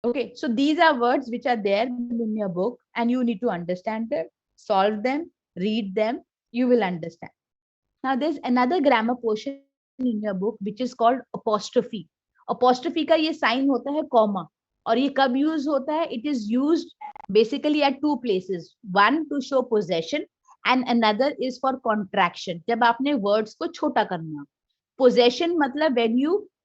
Okay, so these are words which are there in your book, and you need to understand them. solve them, read them, you will understand. Now there's another grammar portion in your book which is called apostrophe. Apostrophe का ये sign होता है comma, और ये कब use होता है? It is used basically at two places. One to show possession and another is for contraction. जब आपने words को छोटा करना. Possession मतलब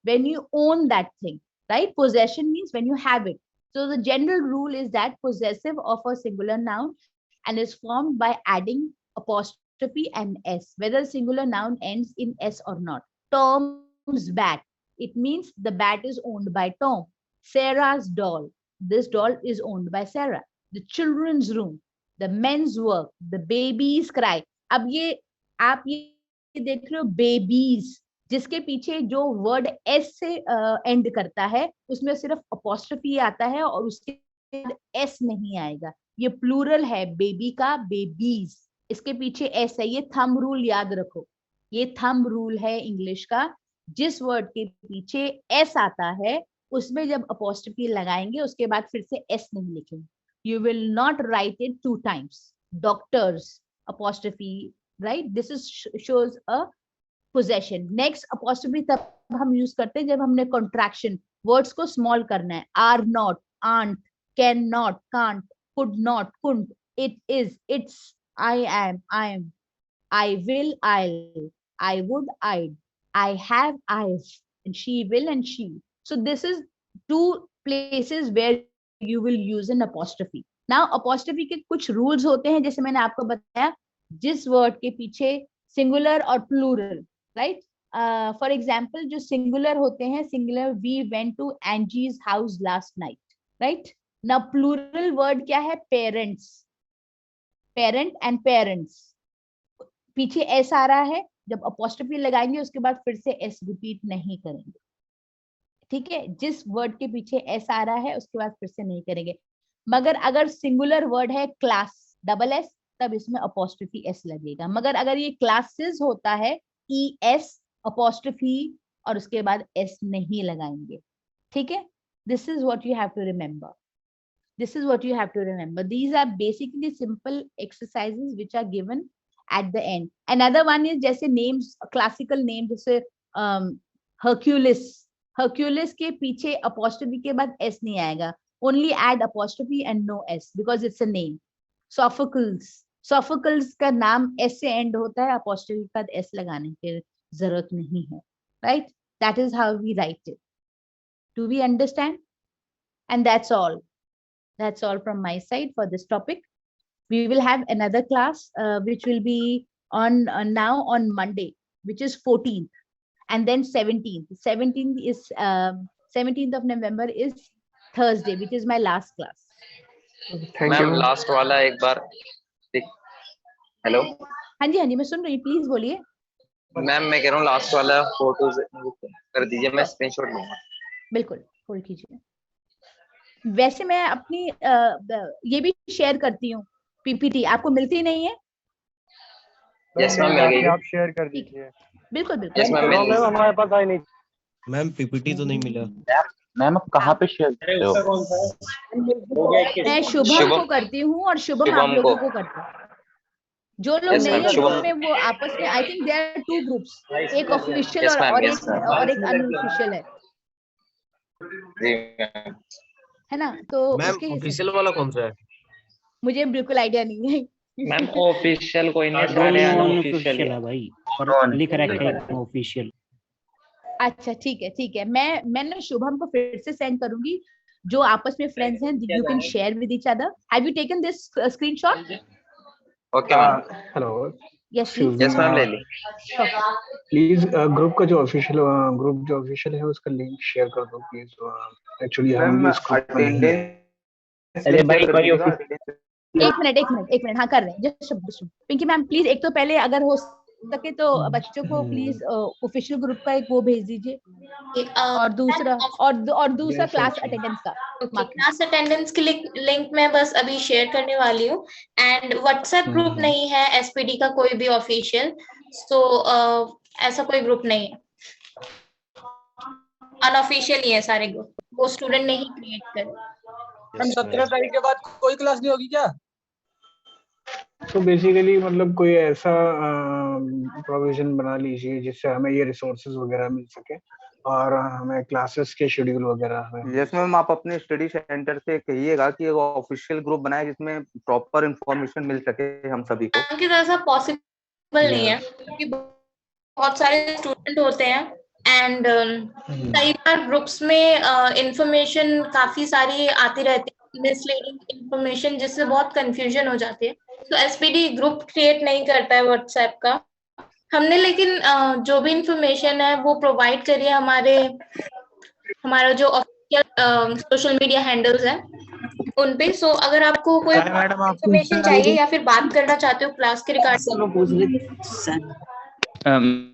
when you own that thing, right? Possession means when you have it. So the general rule is that possessive of a singular noun and is formed by adding apostrophe and s, whether singular noun ends in s or not. Tom's bat, it means the bat is owned by Tom. Sarah's doll, this doll is owned by Sarah. The children's room, the men's work, the baby's cry. अब ये आप ये देख रहे हो babies, जिसके पीछे जो वर्ड एस से एंड करता है उसमें सिर्फ अपॉस्ट्रोफी आता है और उसके बाद एस नहीं आएगा. ये प्लूरल है बेबी का, बेबीज, इसके पीछे एस है. ये थंब रूल याद रखो, ये थंब रूल है इंग्लिश का. जिस वर्ड के पीछे एस आता है उसमें जब अपॉस्ट्रोफी लगाएंगे उसके बाद फिर से एस नहीं लिखेंगे. You will not right it 2 times. Doctors apostrophe, right? This is shows a possession. Next apostrophe तब हम यूज करते हैं जब हमने contraction words को small करना है. are not, aren't, cannot, can't, could not, couldn't, it is, it's, I am, I will, I'll, I would, I'd, I have, I've, and she will and she. So this is 2 places where you will use an apostrophe. Now apostrophe के कुछ rules होते हैं, जैसे मैंने आपको बताया, जिस word के पीछे singular और plural, right? For example, जो singular होते हैं, singular, we went to Angie's house last night, right? Now plural word क्या है? Parents, parent and parents. पीछे s आ रहा है, जब apostrophe लगाएंगे उसके बाद फिर से s repeat नहीं करेंगे. ठीक है? जिस word के पीछे s आ रहा है उसके बाद फिर से नहीं करेंगे. मगर अगर singular word है class, double s, तब इसमें apostrophe s लगेगा. मगर अगर ये classes होता है, es apostrophe और उसके बाद s नहीं लगाएंगे. ठीक है? This is what you have to remember. This is what you have to remember. These are basically simple exercises which are given at the end. Another one is जैसे names, classical names, जैसे Hercules. Hercules के पीछे apostrophe के बाद s नहीं आएगा. Only add apostrophe and no s because it's a name. Sophocles. Sophocles का नाम s से end होता है, apostrophe के बाद s लगाने की जरूरत नहीं है. Right? That is how we write it. Do we understand? And that's all. That's all from my side for this topic. We will have another class which will be on now on Monday, which is 14th, and then 17th. 17th of November is Thursday, which is my last class. Thank you. Ma'am last वाला एक बार. Hello. हाँ जी मैं सुन रही हूँ, please बोलिए. Ma'am मैं कह रहा हूँ लास्ट वाला फोटोज कर दीजिए, मैं स्क्रीनशॉट लूंगा. बिल्कुल, होल्ड कीजिए. वैसे मैं अपनी ये भी शेयर करती हूँ, पीपीटी आपको मिलती नहीं है? यस मैम मिल गई. आप शेयर कर दीजिए. बिल्कुल बिल्कुल. यस मैम हमारे पास आई नहीं. मैम पीपीटी तो नहीं मिला. मैम आप कहाँ पे शेयर करते हो? मैं शुभम को करती हूँ और शुभम आप लोगों को करता है. जो लोग नहीं है ग्रुप में वो आपस में, I think there are 2 groups, एक ऑफिशियल और एक अनऑफिशियल है ना? तो मैम ऑफिशियल वाला कौन सा है? मुझे बिल्कुल आइडिया नहीं है. मैम ऑफिशियल कोई नहीं, सारे अनऑफिशियल है भाई, पर लिख रखा है ऑफिशियल. अच्छा ठीक है. मैं ना शुभम को फिर से सेंड करूंगी. जो आपस में फ्रेंड्स हैं, you can share with each other. Have you taken this screenshot? Okay ma'am. Hello. Yes ma'am ले ली. प्लीज ग्रुप का जो ऑफिशियल है उसका लिंक शेयर कर दो प्लीज. एक्चुअली हम इस ग्रुप में नहीं है. अरे भाई एक मिनट हाँ कर रहे हैं. जस्ट पिंकी मैम प्लीज, एक तो पहले अगर हो सके तो बच्चों को प्लीज ऑफिशियल ग्रुप का एक वो भेज दीजिए, और दूसरा क्लास अटेंडेंस का. क्लास अटेंडेंस की लिंक मैं बस अभी शेयर करने वाली हूँ. एंड व्हाट्सएप ग्रुप नहीं है एसपीडी का कोई भी ऑफिशियल, सो ऐसा कोई ग्रुप नहीं है, अनऑफिशियल ही है सारे ग्रुप, वो स्टूडेंट ने ही क्रिएट करे. 17 तारीख के बाद कोई क्लास नहीं होगी क्या? तो बेसिकली मतलब कोई ऐसा प्रोविजन बना लीजिए जिससे हमें ये रिसोर्सेज वगैरह मिल सके और हमें क्लासेस के शेड्यूल वगैरह हमें। यस मैम, आप अपने स्टडी सेंटर से कहिएगा कि एक ऑफिशियल ग्रुप बनाए जिसमें प्रॉपर इंफॉर्मेशन मिल सके हम सभी को। मैम की तरह से पॉसिबल नहीं है क्योंकि बहुत सारे स्टूडेंट होते हैं एंड कई बार ग्रुप्स में इंफॉर्मेशन काफी सारी आती रहती है, मिसलीडिंग इंफॉर्मेशन, जिससे बहुत कंफ्यूजन हो जाती है। तो एसपीडी ग्रुप क्रिएट नहीं करता है व्हाट्सएप का। हमने लेकिन जो भी इंफॉर्मेशन है वो प्रोवाइड करी है हमारा जो ऑफिशियल सोशल मीडिया हैंडल्स है उन पे। सो अगर आपको कोई इंफॉर्मेशन चाहिए या फिर बात करना चाहते हो क्लास के रिगार्डिंग।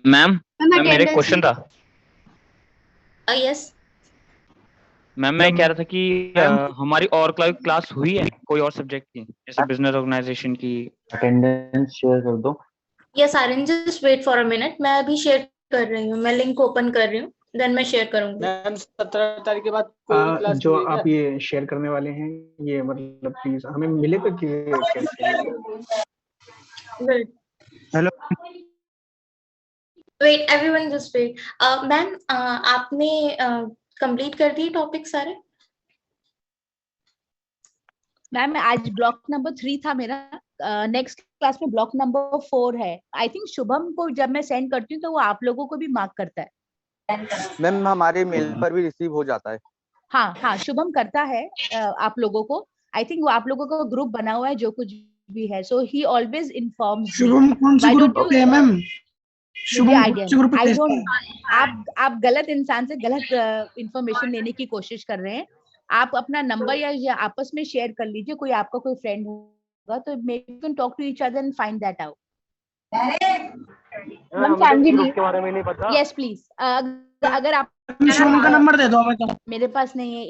मैम मेरा एक क्वेश्चन था। यस मैम मैं कह रहा था कि हमारी और क्लास हुई है कोई और सब्जेक्ट की, जैसे बिजनेस ऑर्गेनाइजेशन की? अटेंडेंस शेयर कर दो। Yes Aryan, just wait for a minute, मैं अभी शेयर कर रही हूँ, मैं लिंक ओपन कर रही हूँ, देन मैं शेयर करूंगी। मैम 17 तारीख के बाद कोई क्लास जो आप ये शेयर करने वाले हैं ये मतलब प्लीज हमें मिलेगा कि कैसे? Hello wait everyone, just wait. Ma'am आपने कंप्लीट कर दिए टॉपिक सारे? मैम आज ब्लॉक नंबर 3 था मेरा, नेक्स्ट क्लास में ब्लॉक नंबर 4 है। आई थिंक शुभम को जब मैं सेंड करती हूँ तो वो आप लोगों को भी मार्क करता है। मैम हमारे मेल पर भी रिसीव हो जाता है। हाँ हाँ, शुभम करता है आप लोगों को। आई थिंक वो आप लोगों का ग्रुप बना हुआ है जो कुछ भी है, सो ही ऑलवेज इन्फॉर्म्स। शुभम कौन से ग्रुप पे है मैम? शुभम कौन से ग्रुप पे आई भेजता डोंट, है? आप गलत इंसान से गलत इंफॉर्मेशन लेने की कोशिश कर रहे हैं। आप अपना नंबर या आपस में शेयर कर लीजिए, कोई आपका कोई फ्रेंड होगा तो may you can talk to each other and find that out. Group के बारे में नहीं पता। यस प्लीज, अगर आप शुभम का नंबर दे दो हमें तो। मेरे पास नहीं है।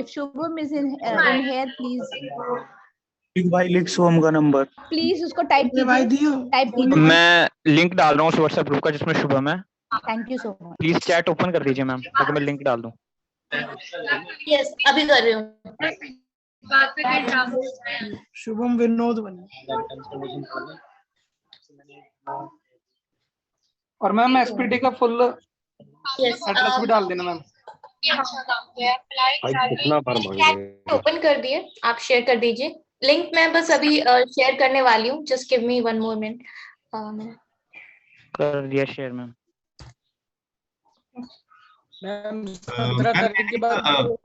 If Shubham is in here please भाई लिख शुभम का नंबर प्लीज उसको टाइप कीजिए। मैं लिंक डाल रहा हूँ उस व्हाट्सएप ग्रुप का जिसमें शुभम है। Thank you so much. Please chat open कर दीजिए मैम ताकि मैं लिंक डाल दूँ। यस अभी कर रही हूँ। शुभम विनोद बने। और मैम एसपीडी का फुल एड्रेस भी डाल देना मैम। ओपन कर दिए, आप शेयर कर दीजिए लिंक। मैं बस अभी शेयर करने वाली हूँ, just give me 1 more minute. कर दिया शेयर मैम। मैम 17 तारीख के बाद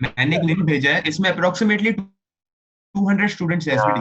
मैंने एक लिंक भेजा है, इसमें अप्रोक्सीमेटली 200 स्टूडेंट्स हैं एसपीडी।